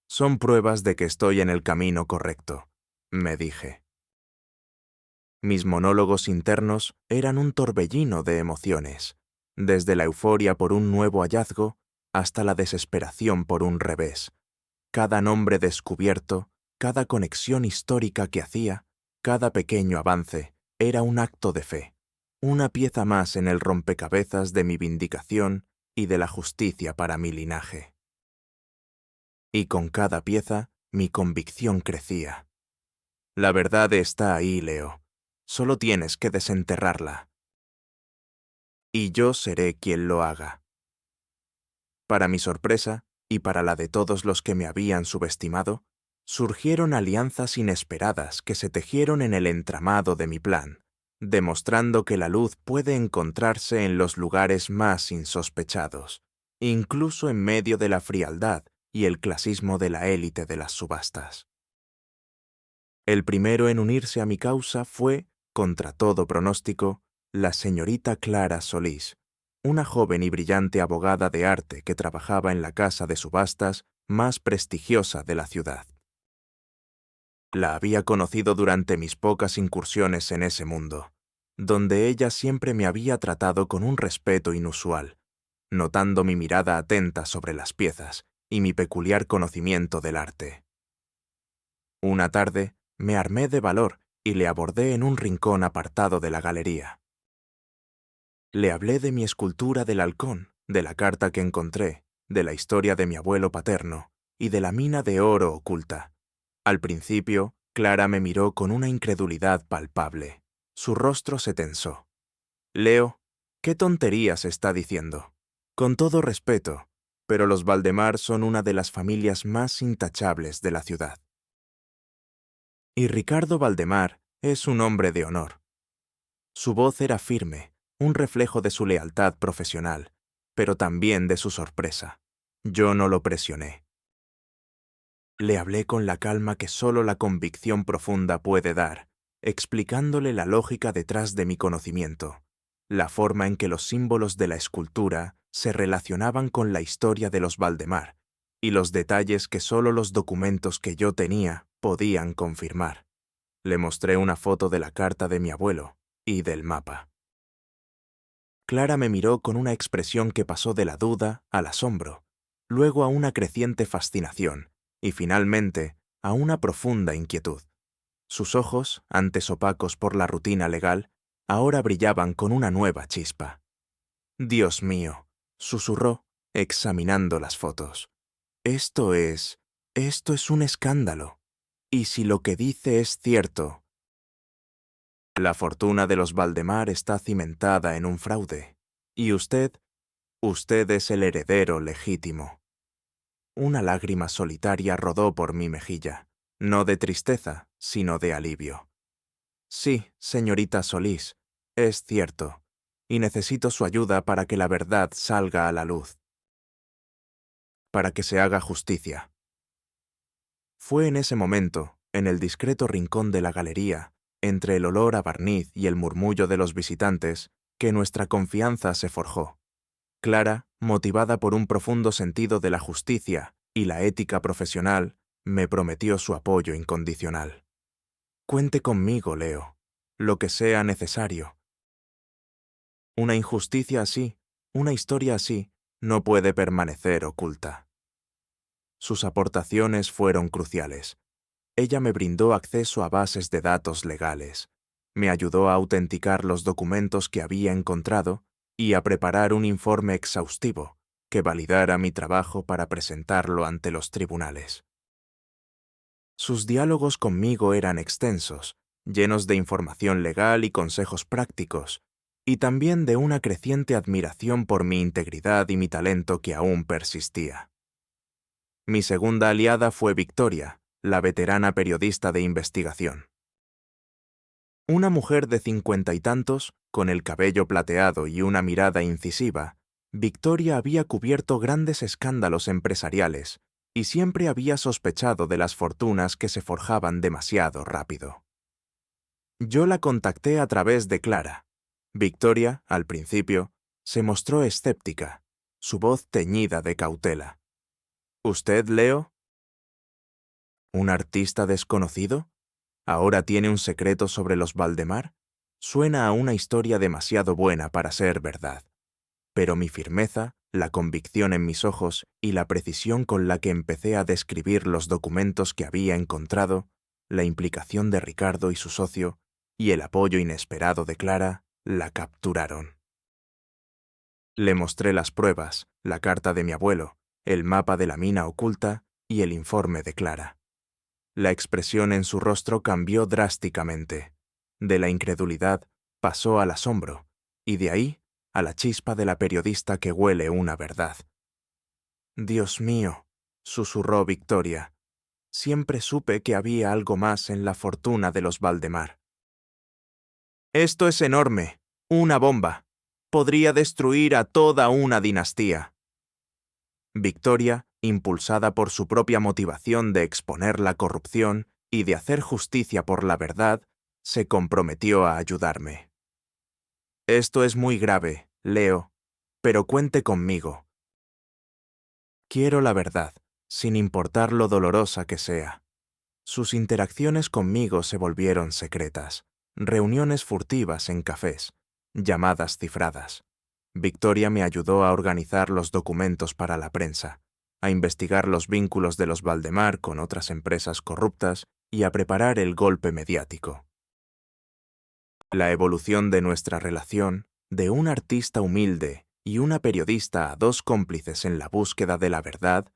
Son pruebas de que estoy en el camino correcto, me dije. Mis monólogos internos eran un torbellino de emociones, desde la euforia por un nuevo hallazgo hasta la desesperación por un revés. Cada nombre descubierto, cada conexión histórica que hacía, cada pequeño avance, era un acto de fe, una pieza más en el rompecabezas de mi vindicación y de la justicia para mi linaje. Y con cada pieza, mi convicción crecía. La verdad está ahí, Leo. Solo tienes que desenterrarla. Y yo seré quien lo haga. Para mi sorpresa, y para la de todos los que me habían subestimado, surgieron alianzas inesperadas que se tejieron en el entramado de mi plan, demostrando que la luz puede encontrarse en los lugares más insospechados, incluso en medio de la frialdad y el clasismo de la élite de las subastas. El primero en unirse a mi causa fue, contra todo pronóstico, la señorita Clara Solís, una joven y brillante abogada de arte que trabajaba en la casa de subastas más prestigiosa de la ciudad. La había conocido durante mis pocas incursiones en ese mundo, donde ella siempre me había tratado con un respeto inusual, notando mi mirada atenta sobre las piezas y mi peculiar conocimiento del arte. Una tarde, me armé de valor y le abordé en un rincón apartado de la galería. Le hablé de mi escultura del halcón, de la carta que encontré, de la historia de mi abuelo paterno y de la mina de oro oculta. Al principio, Clara me miró con una incredulidad palpable. Su rostro se tensó. «Leo, ¿qué tonterías está diciendo? Con todo respeto, pero los Valdemar son una de las familias más intachables de la ciudad. Y Ricardo Valdemar es un hombre de honor». Su voz era firme, un reflejo de su lealtad profesional, pero también de su sorpresa. Yo no lo presioné. Le hablé con la calma que solo la convicción profunda puede dar, explicándole la lógica detrás de mi conocimiento, la forma en que los símbolos de la escultura se relacionaban con la historia de los Valdemar y los detalles que solo los documentos que yo tenía podían confirmar. Le mostré una foto de la carta de mi abuelo y del mapa. Clara me miró con una expresión que pasó de la duda al asombro, luego a una creciente fascinación y finalmente a una profunda inquietud. Sus ojos, antes opacos por la rutina legal, ahora brillaban con una nueva chispa. «Dios mío», susurró, examinando las fotos. Esto es un escándalo. Y si lo que dice es cierto, la fortuna de los Valdemar está cimentada en un fraude. Y usted es el heredero legítimo». Una lágrima solitaria rodó por mi mejilla, no de tristeza, sino de alivio. «Sí, señorita Solís, es cierto, y necesito su ayuda para que la verdad salga a la luz, para que se haga justicia». Fue en ese momento, en el discreto rincón de la galería, entre el olor a barniz y el murmullo de los visitantes, que nuestra confianza se forjó. Clara, motivada por un profundo sentido de la justicia y la ética profesional, me prometió su apoyo incondicional. «Cuente conmigo, Leo, lo que sea necesario. Una injusticia así, una historia así, no puede permanecer oculta». Sus aportaciones fueron cruciales. Ella me brindó acceso a bases de datos legales, me ayudó a autenticar los documentos que había encontrado y a preparar un informe exhaustivo que validara mi trabajo para presentarlo ante los tribunales. Sus diálogos conmigo eran extensos, llenos de información legal y consejos prácticos, y también de una creciente admiración por mi integridad y mi talento que aún persistía. Mi segunda aliada fue Victoria, la veterana periodista de investigación. Una mujer de 50 y tantos, con el cabello plateado y una mirada incisiva, Victoria había cubierto grandes escándalos empresariales y siempre había sospechado de las fortunas que se forjaban demasiado rápido. Yo la contacté a través de Clara. Victoria, al principio, se mostró escéptica, su voz teñida de cautela. «¿Usted, Leo? ¿Un artista desconocido? ¿Ahora tiene un secreto sobre los Valdemar? Suena a una historia demasiado buena para ser verdad». pero mi firmeza, la convicción en mis ojos y la precisión con la que empecé a describir los documentos que había encontrado, la implicación de Ricardo y su socio, y el apoyo inesperado de Clara, la capturaron. Le mostré las pruebas, la carta de mi abuelo, el mapa de la mina oculta y el informe de Clara. La expresión en su rostro cambió drásticamente. De la incredulidad pasó al asombro, y de ahí a la chispa de la periodista que huele una verdad. «Dios mío», susurró Victoria, «siempre supe que había algo más en la fortuna de los Valdemar». «Esto es enorme, una bomba. Podría destruir a toda una dinastía». Victoria, impulsada por su propia motivación de exponer la corrupción y de hacer justicia por la verdad, se comprometió a ayudarme. «Esto es muy grave, Leo, pero cuente conmigo. Quiero la verdad, sin importar lo dolorosa que sea». Sus interacciones conmigo se volvieron secretas, reuniones furtivas en cafés, llamadas cifradas. Victoria me ayudó a organizar los documentos para la prensa, a investigar los vínculos de los Valdemar con otras empresas corruptas y a preparar el golpe mediático. La evolución de nuestra relación, de un artista humilde y una periodista a dos cómplices en la búsqueda de la verdad,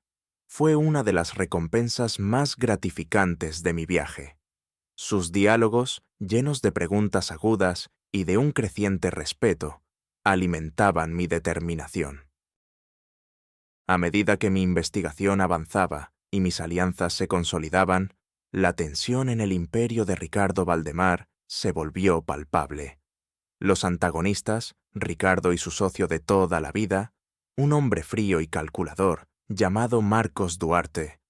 fue una de las recompensas más gratificantes de mi viaje. Sus diálogos, llenos de preguntas agudas y de un creciente respeto, alimentaban mi determinación. A medida que mi investigación avanzaba y mis alianzas se consolidaban, la tensión en el imperio de Ricardo Valdemar se volvió palpable. Los antagonistas, Ricardo y su socio de toda la vida, un hombre frío y calculador, llamado Marcos Duarte,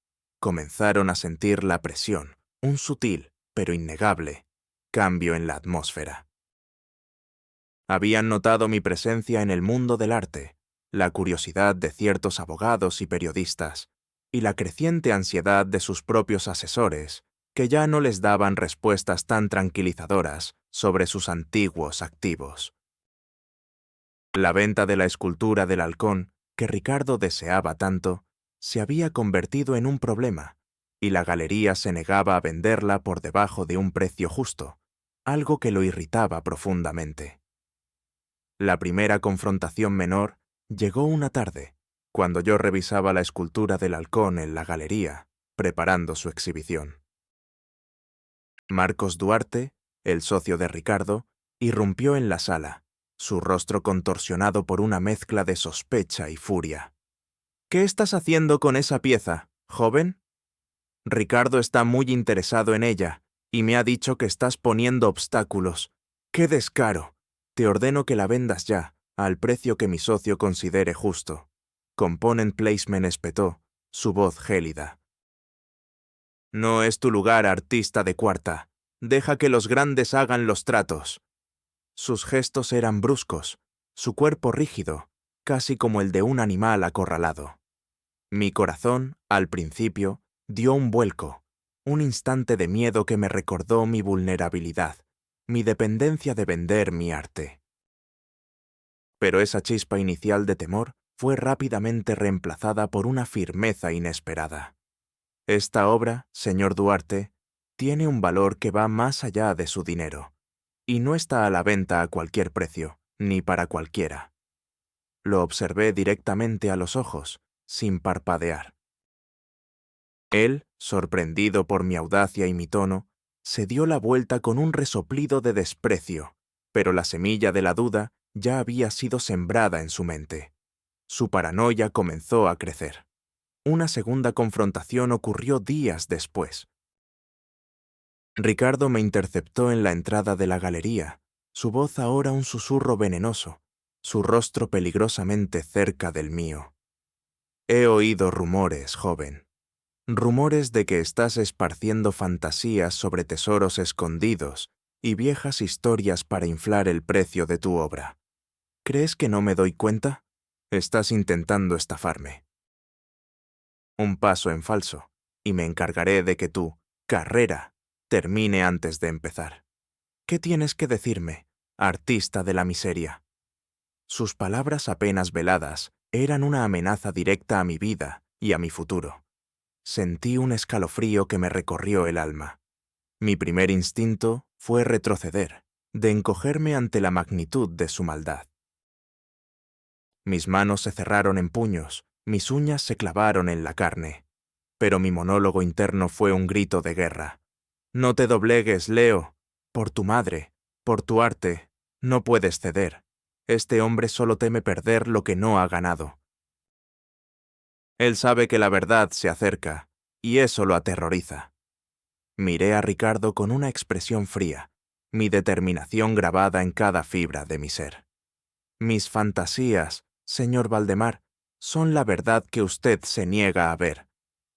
comenzaron a sentir la presión, un sutil, pero innegable, cambio en la atmósfera. Habían notado mi presencia en el mundo del arte, la curiosidad de ciertos abogados y periodistas, y la creciente ansiedad de sus propios asesores, que ya no les daban respuestas tan tranquilizadoras sobre sus antiguos activos. La venta de la escultura del halcón, que Ricardo deseaba tanto, se había convertido en un problema, y la galería se negaba a venderla por debajo de un precio justo, algo que lo irritaba profundamente. La primera confrontación menor llegó una tarde, cuando yo revisaba la escultura del halcón en la galería, preparando su exhibición. Marcos Duarte, el socio de Ricardo, irrumpió en la sala, su rostro contorsionado por una mezcla de sospecha y furia. «¿Qué estás haciendo con esa pieza, joven? Ricardo está muy interesado en ella y me ha dicho que estás poniendo obstáculos. ¡Qué descaro! Te ordeno que la vendas ya, al precio que mi socio considere justo». Component Placement espetó, su voz gélida. «No es tu lugar, artista de cuarta. Deja que los grandes hagan los tratos». Sus gestos eran bruscos, su cuerpo rígido, casi como el de un animal acorralado. Mi corazón, al principio, dio un vuelco, un instante de miedo que me recordó mi vulnerabilidad, mi dependencia de vender mi arte. Pero esa chispa inicial de temor fue rápidamente reemplazada por una firmeza inesperada. Esta obra, señor Duarte, tiene un valor que va más allá de su dinero, y no está a la venta a cualquier precio, ni para cualquiera. Lo observé directamente a los ojos, sin parpadear. Él, sorprendido por mi audacia y mi tono, se dio la vuelta con un resoplido de desprecio, pero la semilla de la duda ya había sido sembrada en su mente. Su paranoia comenzó a crecer. Una segunda confrontación ocurrió días después. Ricardo me interceptó en la entrada de la galería, su voz ahora un susurro venenoso, su rostro peligrosamente cerca del mío. «He oído rumores, joven. Rumores de que estás esparciendo fantasías sobre tesoros escondidos y viejas historias para inflar el precio de tu obra. ¿Crees que no me doy cuenta? Estás intentando estafarme. Un paso en falso, y me encargaré de que tu carrera termine antes de empezar. ¿Qué tienes que decirme, artista de la miseria?» Sus palabras apenas veladas eran una amenaza directa a mi vida y a mi futuro. Sentí un escalofrío que me recorrió el alma. Mi primer instinto fue retroceder, de encogerme ante la magnitud de su maldad. Mis manos se cerraron en puños, mis uñas se clavaron en la carne. Pero mi monólogo interno fue un grito de guerra. No te doblegues, Leo. Por tu madre, por tu arte, no puedes ceder. Este hombre solo teme perder lo que no ha ganado. Él sabe que la verdad se acerca, y eso lo aterroriza. Miré a Ricardo con una expresión fría, mi determinación grabada en cada fibra de mi ser. Mis fantasías, señor Valdemar, son la verdad que usted se niega a ver,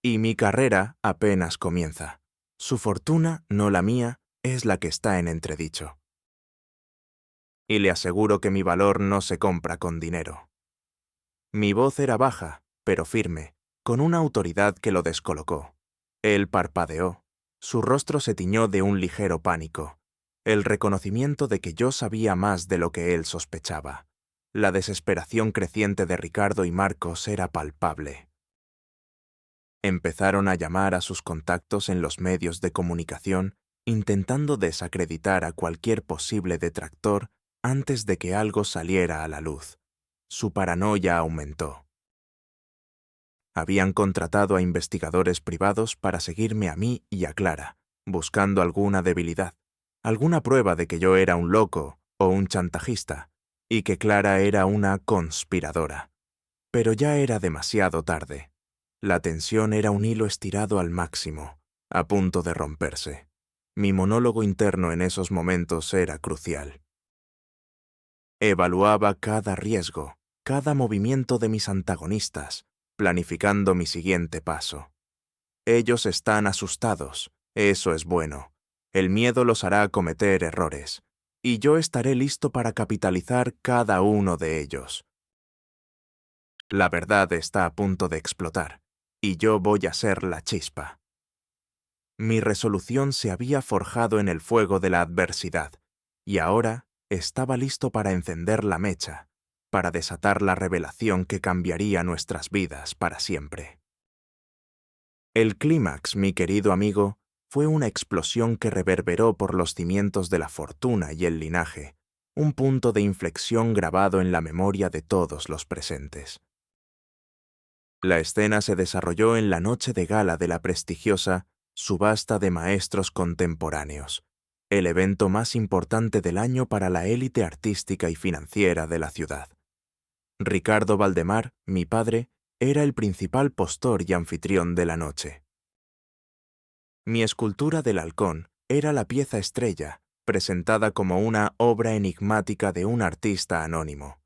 y mi carrera apenas comienza. Su fortuna, no la mía, es la que está en entredicho. Y le aseguro que mi valor no se compra con dinero. Mi voz era baja, pero firme, con una autoridad que lo descolocó. Él parpadeó. Su rostro se tiñó de un ligero pánico, el reconocimiento de que yo sabía más de lo que él sospechaba. La desesperación creciente de Ricardo y Marcos era palpable. Empezaron a llamar a sus contactos en los medios de comunicación, intentando desacreditar a cualquier posible detractor antes de que algo saliera a la luz. Su paranoia aumentó. Habían contratado a investigadores privados para seguirme a mí y a Clara, buscando alguna debilidad, alguna prueba de que yo era un loco o un chantajista, y que Clara era una conspiradora. Pero ya era demasiado tarde. La tensión era un hilo estirado al máximo, a punto de romperse. Mi monólogo interno en esos momentos era crucial. Evaluaba cada riesgo, cada movimiento de mis antagonistas, planificando mi siguiente paso. Ellos están asustados, eso es bueno. El miedo los hará cometer errores, y yo estaré listo para capitalizar cada uno de ellos. La verdad está a punto de explotar, y yo voy a ser la chispa. Mi resolución se había forjado en el fuego de la adversidad, y ahora estaba listo para encender la mecha, para desatar la revelación que cambiaría nuestras vidas para siempre. El clímax, mi querido amigo, fue una explosión que reverberó por los cimientos de la fortuna y el linaje, un punto de inflexión grabado en la memoria de todos los presentes. La escena se desarrolló en la noche de gala de la prestigiosa Subasta de Maestros Contemporáneos, el evento más importante del año para la élite artística y financiera de la ciudad. Ricardo Valdemar, mi padre, era el principal postor y anfitrión de la noche. Mi escultura del halcón era la pieza estrella, presentada como una obra enigmática de un artista anónimo.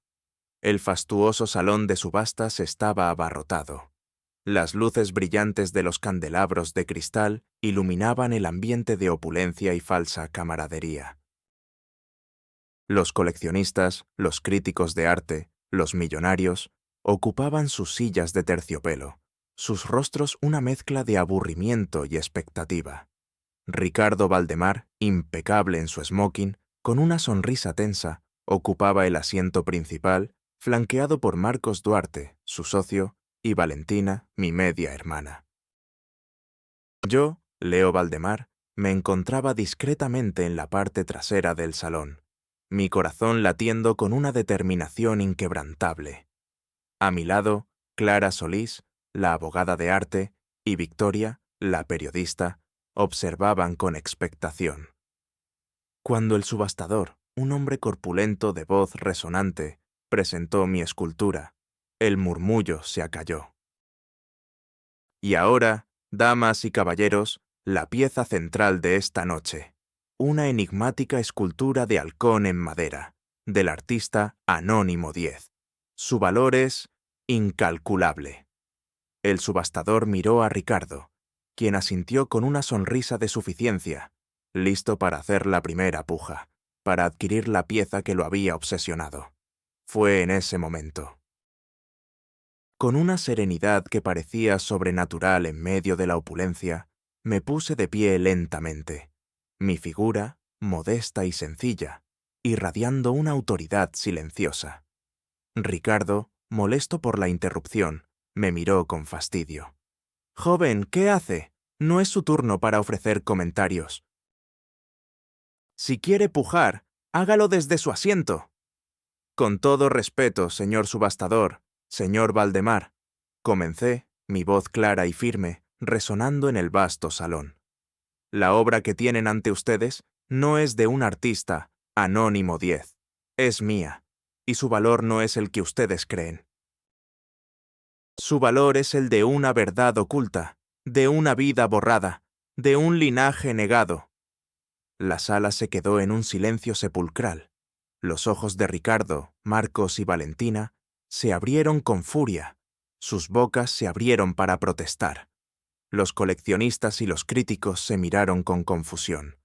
El fastuoso salón de subastas estaba abarrotado. Las luces brillantes de los candelabros de cristal iluminaban el ambiente de opulencia y falsa camaradería. Los coleccionistas, los críticos de arte, los millonarios, ocupaban sus sillas de terciopelo, sus rostros una mezcla de aburrimiento y expectativa. Ricardo Valdemar, impecable en su smoking, con una sonrisa tensa, ocupaba el asiento principal, flanqueado por Marcos Duarte, su socio, y Valentina, mi media hermana. Yo, Leo Valdemar, me encontraba discretamente en la parte trasera del salón, mi corazón latiendo con una determinación inquebrantable. A mi lado, Clara Solís, la abogada de arte, y Victoria, la periodista, observaban con expectación. Cuando el subastador, un hombre corpulento de voz resonante, presentó mi escultura, el murmullo se acalló. Y ahora, damas y caballeros, la pieza central de esta noche, una enigmática escultura de halcón en madera, del artista Anónimo 10. Su valor es incalculable. El subastador miró a Ricardo, quien asintió con una sonrisa de suficiencia, listo para hacer la primera puja, para adquirir la pieza que lo había obsesionado. Fue en ese momento. Con una serenidad que parecía sobrenatural en medio de la opulencia, me puse de pie lentamente, mi figura, modesta y sencilla, irradiando una autoridad silenciosa. Ricardo, molesto por la interrupción, me miró con fastidio. «Joven, ¿qué hace? No es su turno para ofrecer comentarios. Si quiere pujar, hágalo desde su asiento». «Con todo respeto, señor subastador, señor Valdemar», comencé, mi voz clara y firme, resonando en el vasto salón. «La obra que tienen ante ustedes no es de un artista, Anónimo 10. Es mía, y su valor no es el que ustedes creen. Su valor es el de una verdad oculta, de una vida borrada, de un linaje negado». La sala se quedó en un silencio sepulcral. Los ojos de Ricardo, Marcos y Valentina se abrieron con furia. Sus bocas se abrieron para protestar. Los coleccionistas y los críticos se miraron con confusión.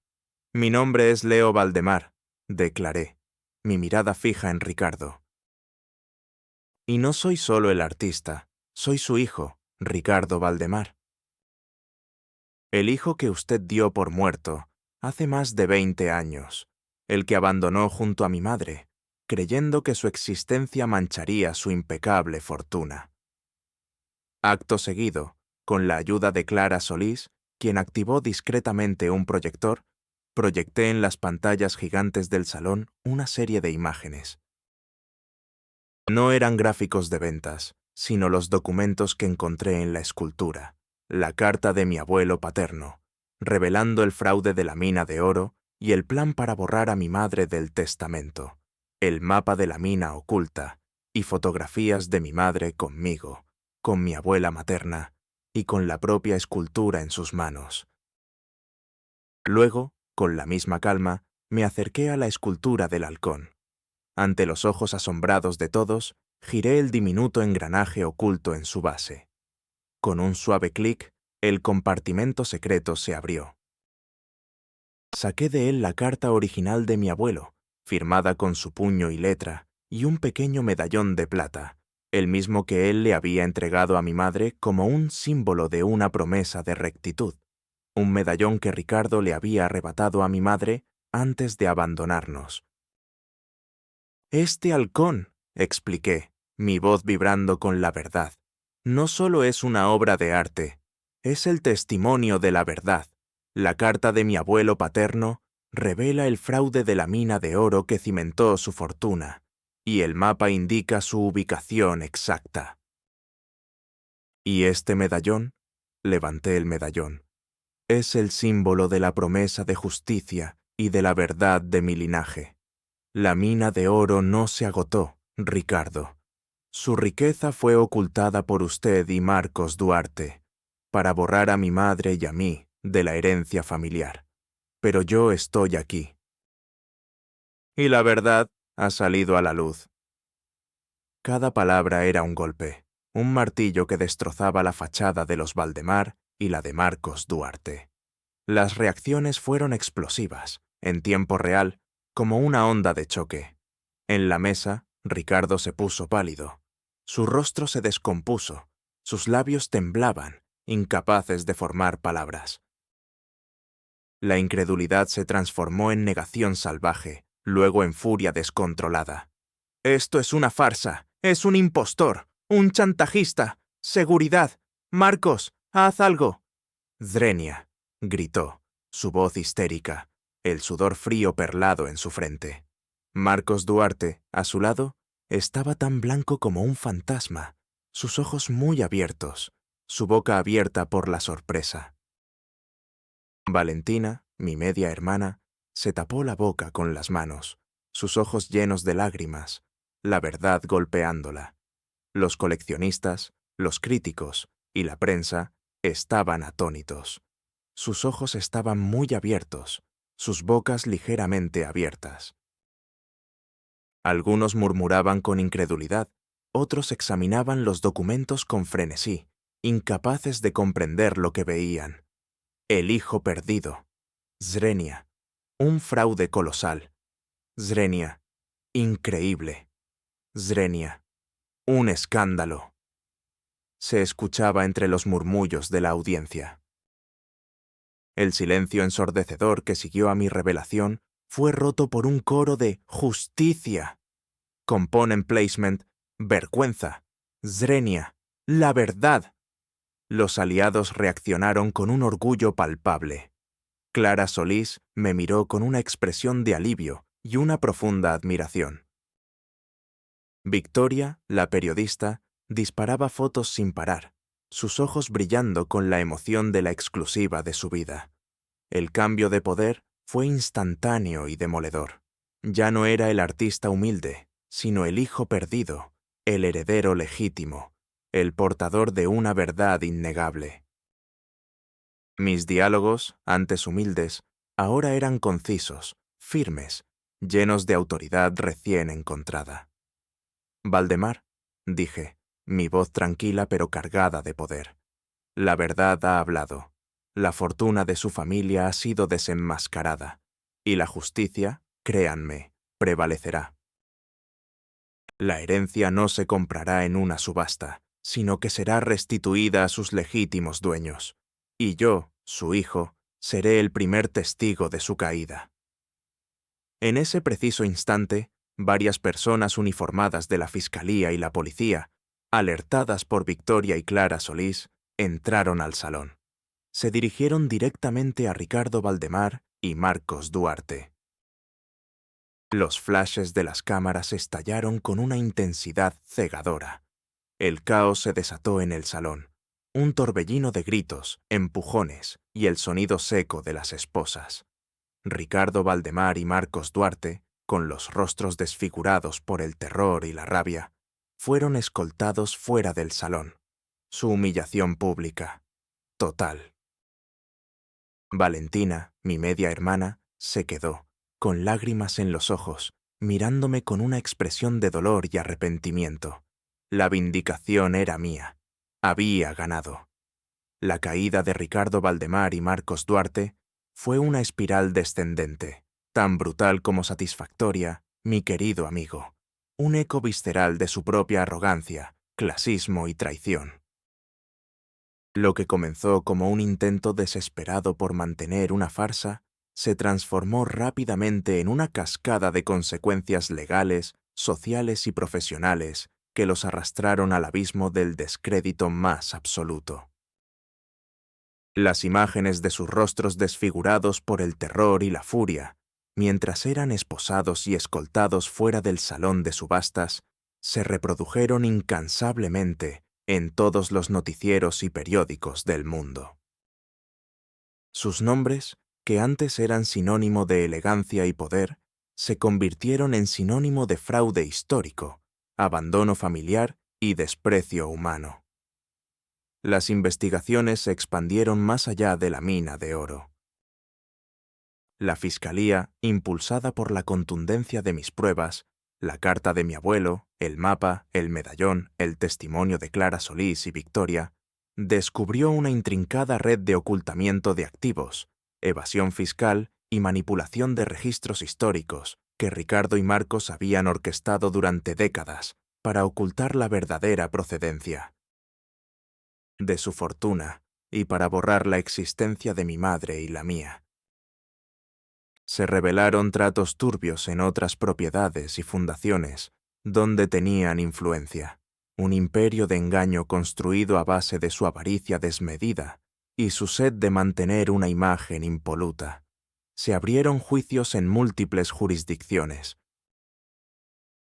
«Mi nombre es Leo Valdemar», declaré, mi mirada fija en Ricardo. «Y no soy solo el artista, soy su hijo, Ricardo Valdemar. El hijo que usted dio por muerto hace más de 20 años, el que abandonó junto a mi madre, creyendo que su existencia mancharía su impecable fortuna». Acto seguido, con la ayuda de Clara Solís, quien activó discretamente un proyector, proyecté en las pantallas gigantes del salón una serie de imágenes. No eran gráficos de ventas, sino los documentos que encontré en la escultura, la carta de mi abuelo paterno, revelando el fraude de la mina de oro y el plan para borrar a mi madre del testamento, el mapa de la mina oculta y fotografías de mi madre conmigo, con mi abuela materna y con la propia escultura en sus manos. Luego, con la misma calma, me acerqué a la escultura del halcón. Ante los ojos asombrados de todos, giré el diminuto engranaje oculto en su base. Con un suave clic, el compartimento secreto se abrió. Saqué de él la carta original de mi abuelo, firmada con su puño y letra, y un pequeño medallón de plata, el mismo que él le había entregado a mi madre como un símbolo de una promesa de rectitud, un medallón que Ricardo le había arrebatado a mi madre antes de abandonarnos. «Este halcón», expliqué, mi voz vibrando con la verdad, «no solo es una obra de arte, es el testimonio de la verdad. La carta de mi abuelo paterno revela el fraude de la mina de oro que cimentó su fortuna, y el mapa indica su ubicación exacta». «¿Y este medallón?», levanté el medallón, «es el símbolo de la promesa de justicia y de la verdad de mi linaje. La mina de oro no se agotó, Ricardo. Su riqueza fue ocultada por usted y Marcos Duarte, para borrar a mi madre y a mí de la herencia familiar. Pero yo estoy aquí. Y la verdad ha salido a la luz». Cada palabra era un golpe, un martillo que destrozaba la fachada de los Valdemar y la de Marcos Duarte. Las reacciones fueron explosivas, en tiempo real, como una onda de choque. En la mesa, Ricardo se puso pálido. Su rostro se descompuso, sus labios temblaban, incapaces de formar palabras. La incredulidad se transformó en negación salvaje, luego en furia descontrolada. «Esto es una farsa, es un impostor, un chantajista. Seguridad. Marcos, haz algo». «Zrenia», gritó, su voz histérica, el sudor frío perlado en su frente. Marcos Duarte, a su lado, estaba tan blanco como un fantasma, sus ojos muy abiertos, su boca abierta por la sorpresa. Valentina, mi media hermana, se tapó la boca con las manos, sus ojos llenos de lágrimas, la verdad golpeándola. Los coleccionistas, los críticos y la prensa estaban atónitos. Sus ojos estaban muy abiertos, sus bocas ligeramente abiertas. Algunos murmuraban con incredulidad, otros examinaban los documentos con frenesí, incapaces de comprender lo que veían. El hijo perdido. Zrenia. Un fraude colosal. Zrenia. Increíble. Zrenia. Un escándalo. Se escuchaba entre los murmullos de la audiencia. El silencio ensordecedor que siguió a mi revelación fue roto por un coro de «¡Justicia!». Component Placement vergüenza, Zrenia, la verdad. Los aliados reaccionaron con un orgullo palpable. Clara Solís me miró con una expresión de alivio y una profunda admiración. Victoria, la periodista, disparaba fotos sin parar, sus ojos brillando con la emoción de la exclusiva de su vida. El cambio de poder fue instantáneo y demoledor. Ya no era el artista humilde, sino el hijo perdido, el heredero legítimo, el portador de una verdad innegable. Mis diálogos, antes humildes, ahora eran concisos, firmes, llenos de autoridad recién encontrada. Valdemar, dije, mi voz tranquila pero cargada de poder. La verdad ha hablado. La fortuna de su familia ha sido desenmascarada, y la justicia, créanme, prevalecerá. La herencia no se comprará en una subasta, sino que será restituida a sus legítimos dueños, y yo, su hijo, seré el primer testigo de su caída. En ese preciso instante, varias personas uniformadas de la Fiscalía y la Policía, alertadas por Victoria y Clara Solís, entraron al salón. Se dirigieron directamente a Ricardo Valdemar y Marcos Duarte. Los flashes de las cámaras estallaron con una intensidad cegadora. El caos se desató en el salón. Un torbellino de gritos, empujones y el sonido seco de las esposas. Ricardo Valdemar y Marcos Duarte, con los rostros desfigurados por el terror y la rabia, fueron escoltados fuera del salón. Su humillación pública, total. Valentina, mi media hermana, se quedó, con lágrimas en los ojos, mirándome con una expresión de dolor y arrepentimiento. La vindicación era mía. Había ganado. La caída de Ricardo Valdemar y Marcos Duarte fue una espiral descendente, tan brutal como satisfactoria, mi querido amigo. Un eco visceral de su propia arrogancia, clasismo y traición. Lo que comenzó como un intento desesperado por mantener una farsa, se transformó rápidamente en una cascada de consecuencias legales, sociales y profesionales que los arrastraron al abismo del descrédito más absoluto. Las imágenes de sus rostros desfigurados por el terror y la furia, mientras eran esposados y escoltados fuera del salón de subastas, se reprodujeron incansablemente en todos los noticieros y periódicos del mundo. Sus nombres, que antes eran sinónimo de elegancia y poder, se convirtieron en sinónimo de fraude histórico, abandono familiar y desprecio humano. Las investigaciones se expandieron más allá de la mina de oro. La Fiscalía, impulsada por la contundencia de mis pruebas, la carta de mi abuelo, el mapa, el medallón, el testimonio de Clara Solís y Victoria, descubrió una intrincada red de ocultamiento de activos, evasión fiscal y manipulación de registros históricos que Ricardo y Marcos habían orquestado durante décadas para ocultar la verdadera procedencia de su fortuna y para borrar la existencia de mi madre y la mía. Se revelaron tratos turbios en otras propiedades y fundaciones donde tenían influencia, un imperio de engaño construido a base de su avaricia desmedida y su sed de mantener una imagen impoluta. Se abrieron juicios en múltiples jurisdicciones.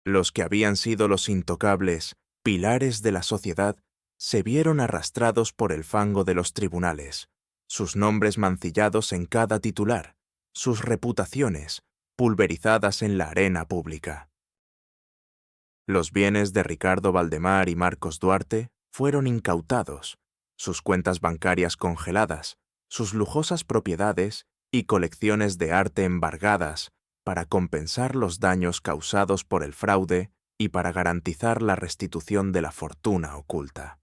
Los que habían sido los intocables pilares de la sociedad se vieron arrastrados por el fango de los tribunales, sus nombres mancillados en cada titular, sus reputaciones pulverizadas en la arena pública. Los bienes de Ricardo Valdemar y Marcos Duarte fueron incautados, sus cuentas bancarias congeladas, sus lujosas propiedades y colecciones de arte embargadas para compensar los daños causados por el fraude y para garantizar la restitución de la fortuna oculta.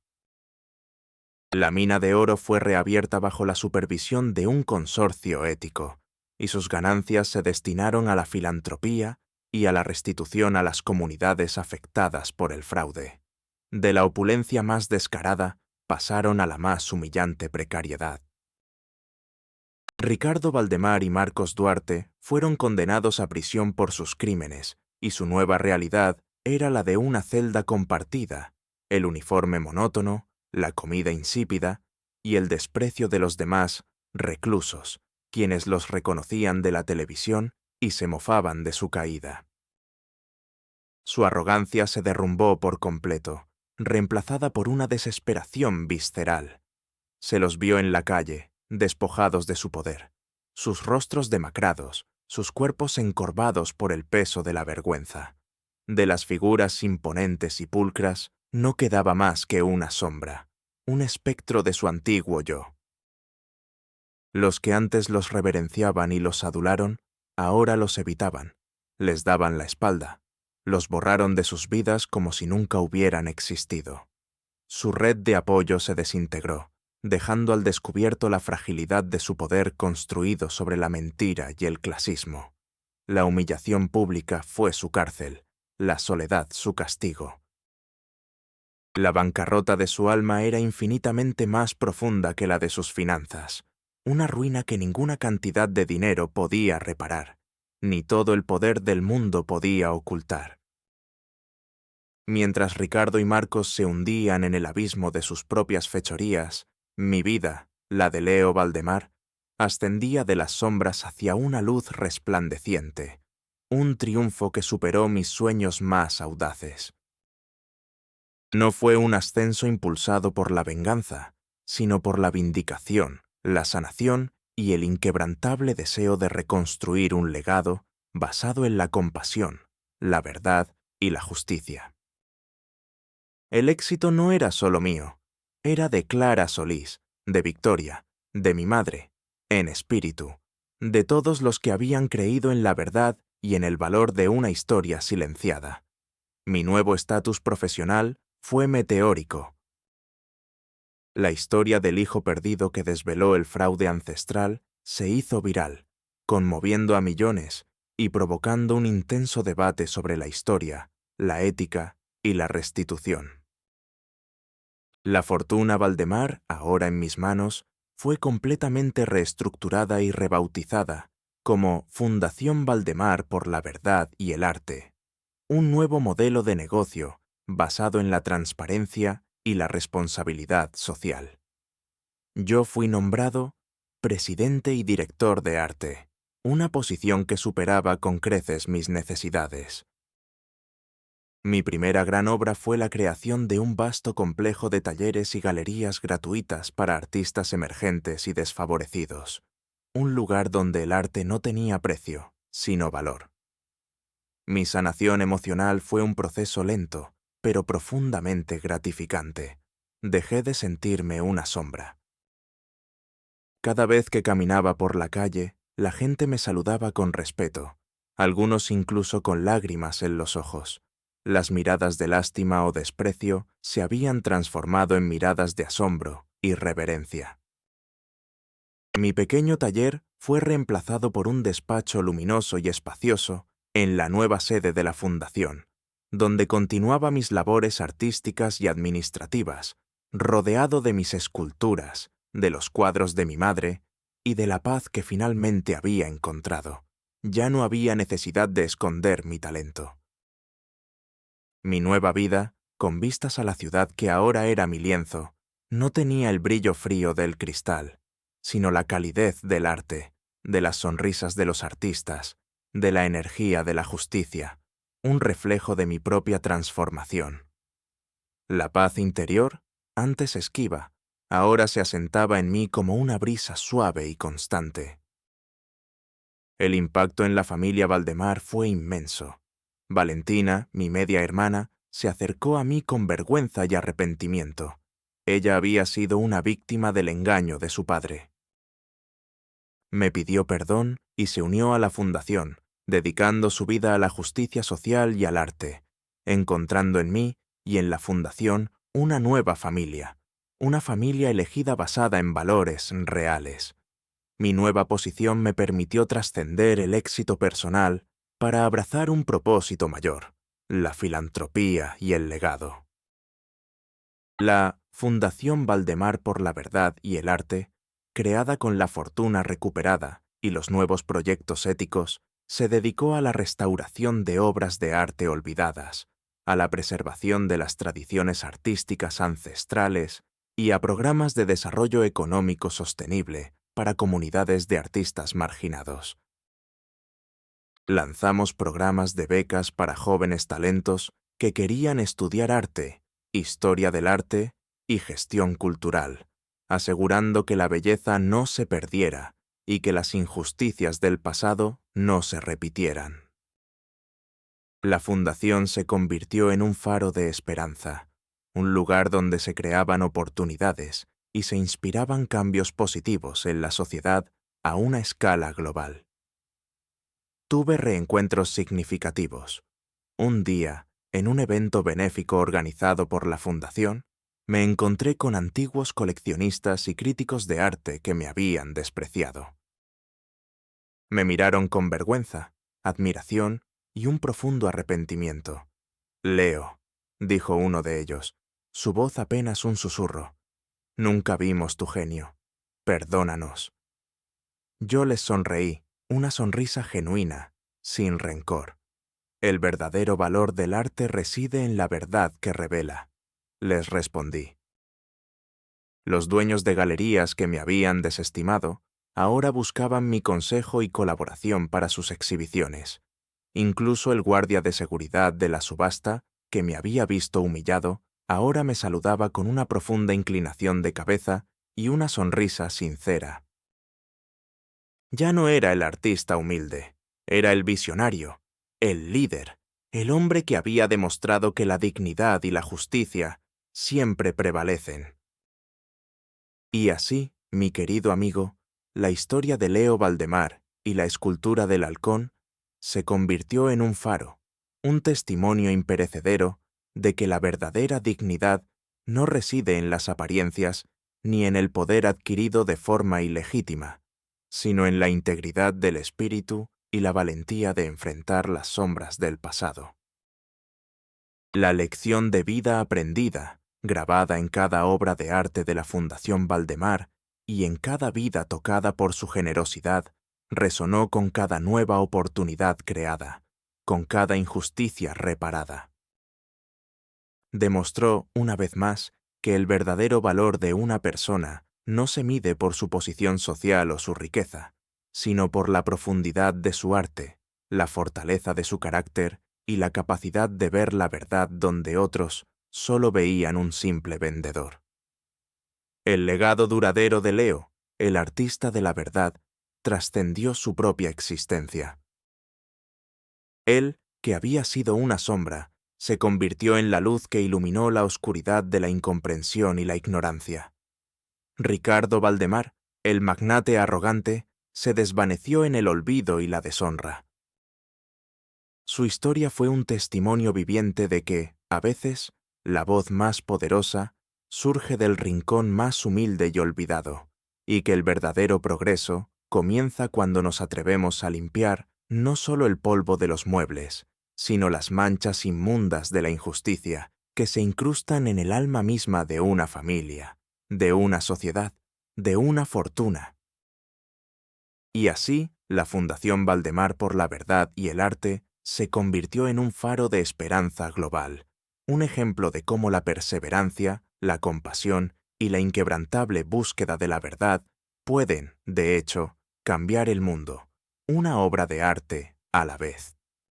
La mina de oro fue reabierta bajo la supervisión de un consorcio ético, y sus ganancias se destinaron a la filantropía y a la restitución a las comunidades afectadas por el fraude. De la opulencia más descarada pasaron a la más humillante precariedad. Ricardo Valdemar y Marcos Duarte fueron condenados a prisión por sus crímenes, y su nueva realidad era la de una celda compartida, el uniforme monótono, la comida insípida y el desprecio de los demás reclusos, quienes los reconocían de la televisión y se mofaban de su caída. Su arrogancia se derrumbó por completo, reemplazada por una desesperación visceral. Se los vio en la calle, despojados de su poder, sus rostros demacrados, sus cuerpos encorvados por el peso de la vergüenza. De las figuras imponentes y pulcras no quedaba más que una sombra, un espectro de su antiguo yo. Los que antes los reverenciaban y los adularon, ahora los evitaban, les daban la espalda, los borraron de sus vidas como si nunca hubieran existido. Su red de apoyo se desintegró, dejando al descubierto la fragilidad de su poder construido sobre la mentira y el clasismo. La humillación pública fue su cárcel, la soledad su castigo. La bancarrota de su alma era infinitamente más profunda que la de sus finanzas, una ruina que ninguna cantidad de dinero podía reparar, ni todo el poder del mundo podía ocultar. Mientras Ricardo y Marcos se hundían en el abismo de sus propias fechorías, mi vida, la de Leo Valdemar, ascendía de las sombras hacia una luz resplandeciente, un triunfo que superó mis sueños más audaces. No fue un ascenso impulsado por la venganza, sino por la vindicación, la sanación y el inquebrantable deseo de reconstruir un legado basado en la compasión, la verdad y la justicia. El éxito no era solo mío, era de Clara Solís, de Victoria, de mi madre, en espíritu, de todos los que habían creído en la verdad y en el valor de una historia silenciada. Mi nuevo estatus profesional fue meteórico. La historia del hijo perdido que desveló el fraude ancestral se hizo viral, conmoviendo a millones y provocando un intenso debate sobre la historia, la ética y la restitución. La fortuna Valdemar, ahora en mis manos, fue completamente reestructurada y rebautizada como Fundación Valdemar por la Verdad y el Arte, un nuevo modelo de negocio basado en la transparencia y la responsabilidad social. Yo fui nombrado presidente y director de arte, una posición que superaba con creces mis necesidades. Mi primera gran obra fue la creación de un vasto complejo de talleres y galerías gratuitas para artistas emergentes y desfavorecidos, un lugar donde el arte no tenía precio, sino valor. Mi sanación emocional fue un proceso lento, pero profundamente gratificante. Dejé de sentirme una sombra. Cada vez que caminaba por la calle, la gente me saludaba con respeto, algunos incluso con lágrimas en los ojos. Las miradas de lástima o desprecio se habían transformado en miradas de asombro y reverencia. Mi pequeño taller fue reemplazado por un despacho luminoso y espacioso en la nueva sede de la Fundación, donde continuaba mis labores artísticas y administrativas, rodeado de mis esculturas, de los cuadros de mi madre y de la paz que finalmente había encontrado. Ya no había necesidad de esconder mi talento. Mi nueva vida, con vistas a la ciudad que ahora era mi lienzo, no tenía el brillo frío del cristal, sino la calidez del arte, de las sonrisas de los artistas, de la energía de la justicia, un reflejo de mi propia transformación. La paz interior, antes esquiva, ahora se asentaba en mí como una brisa suave y constante. El impacto en la familia Valdemar fue inmenso. Valentina, mi media hermana, se acercó a mí con vergüenza y arrepentimiento. Ella había sido una víctima del engaño de su padre. Me pidió perdón y se unió a la fundación, dedicando su vida a la justicia social y al arte, encontrando en mí y en la fundación una nueva familia, una familia elegida basada en valores reales. Mi nueva posición me permitió trascender el éxito personal para abrazar un propósito mayor, la filantropía y el legado. La Fundación Valdemar por la Verdad y el Arte, creada con la fortuna recuperada y los nuevos proyectos éticos, se dedicó a la restauración de obras de arte olvidadas, a la preservación de las tradiciones artísticas ancestrales y a programas de desarrollo económico sostenible para comunidades de artistas marginados. Lanzamos programas de becas para jóvenes talentos que querían estudiar arte, historia del arte y gestión cultural, asegurando que la belleza no se perdiera y que las injusticias del pasado no se repitieran. La fundación se convirtió en un faro de esperanza, un lugar donde se creaban oportunidades y se inspiraban cambios positivos en la sociedad a una escala global. Tuve reencuentros significativos. Un día, en un evento benéfico organizado por la Fundación, me encontré con antiguos coleccionistas y críticos de arte que me habían despreciado. Me miraron con vergüenza, admiración y un profundo arrepentimiento. «Leo», dijo uno de ellos, su voz apenas un susurro, «nunca vimos tu genio. Perdónanos». Yo les sonreí, una sonrisa genuina, sin rencor. «El verdadero valor del arte reside en la verdad que revela», les respondí. Los dueños de galerías que me habían desestimado ahora buscaban mi consejo y colaboración para sus exhibiciones. Incluso el guardia de seguridad de la subasta, que me había visto humillado, ahora me saludaba con una profunda inclinación de cabeza y una sonrisa sincera. Ya no era el artista humilde, era el visionario, el líder, el hombre que había demostrado que la dignidad y la justicia siempre prevalecen. Y así, mi querido amigo, la historia de Leo Valdemar y la escultura del halcón se convirtió en un faro, un testimonio imperecedero de que la verdadera dignidad no reside en las apariencias ni en el poder adquirido de forma ilegítima, sino en la integridad del espíritu y la valentía de enfrentar las sombras del pasado. La lección de vida aprendida, grabada en cada obra de arte de la Fundación Valdemar y en cada vida tocada por su generosidad, resonó con cada nueva oportunidad creada, con cada injusticia reparada. Demostró, una vez más, que el verdadero valor de una persona no se mide por su posición social o su riqueza, sino por la profundidad de su arte, la fortaleza de su carácter y la capacidad de ver la verdad donde otros solo veían un simple vendedor. El legado duradero de Leo, el artista de la verdad, trascendió su propia existencia. Él, que había sido una sombra, se convirtió en la luz que iluminó la oscuridad de la incomprensión y la ignorancia. Ricardo Valdemar, el magnate arrogante, se desvaneció en el olvido y la deshonra. Su historia fue un testimonio viviente de que, a veces, la voz más poderosa surge del rincón más humilde y olvidado, y que el verdadero progreso comienza cuando nos atrevemos a limpiar no solo el polvo de los muebles, sino las manchas inmundas de la injusticia que se incrustan en el alma misma de una familia, de una sociedad, de una fortuna. Y así, la Fundación Valdemar por la Verdad y el Arte se convirtió en un faro de esperanza global, un ejemplo de cómo la perseverancia, la compasión y la inquebrantable búsqueda de la verdad pueden, de hecho, cambiar el mundo, una obra de arte a la vez.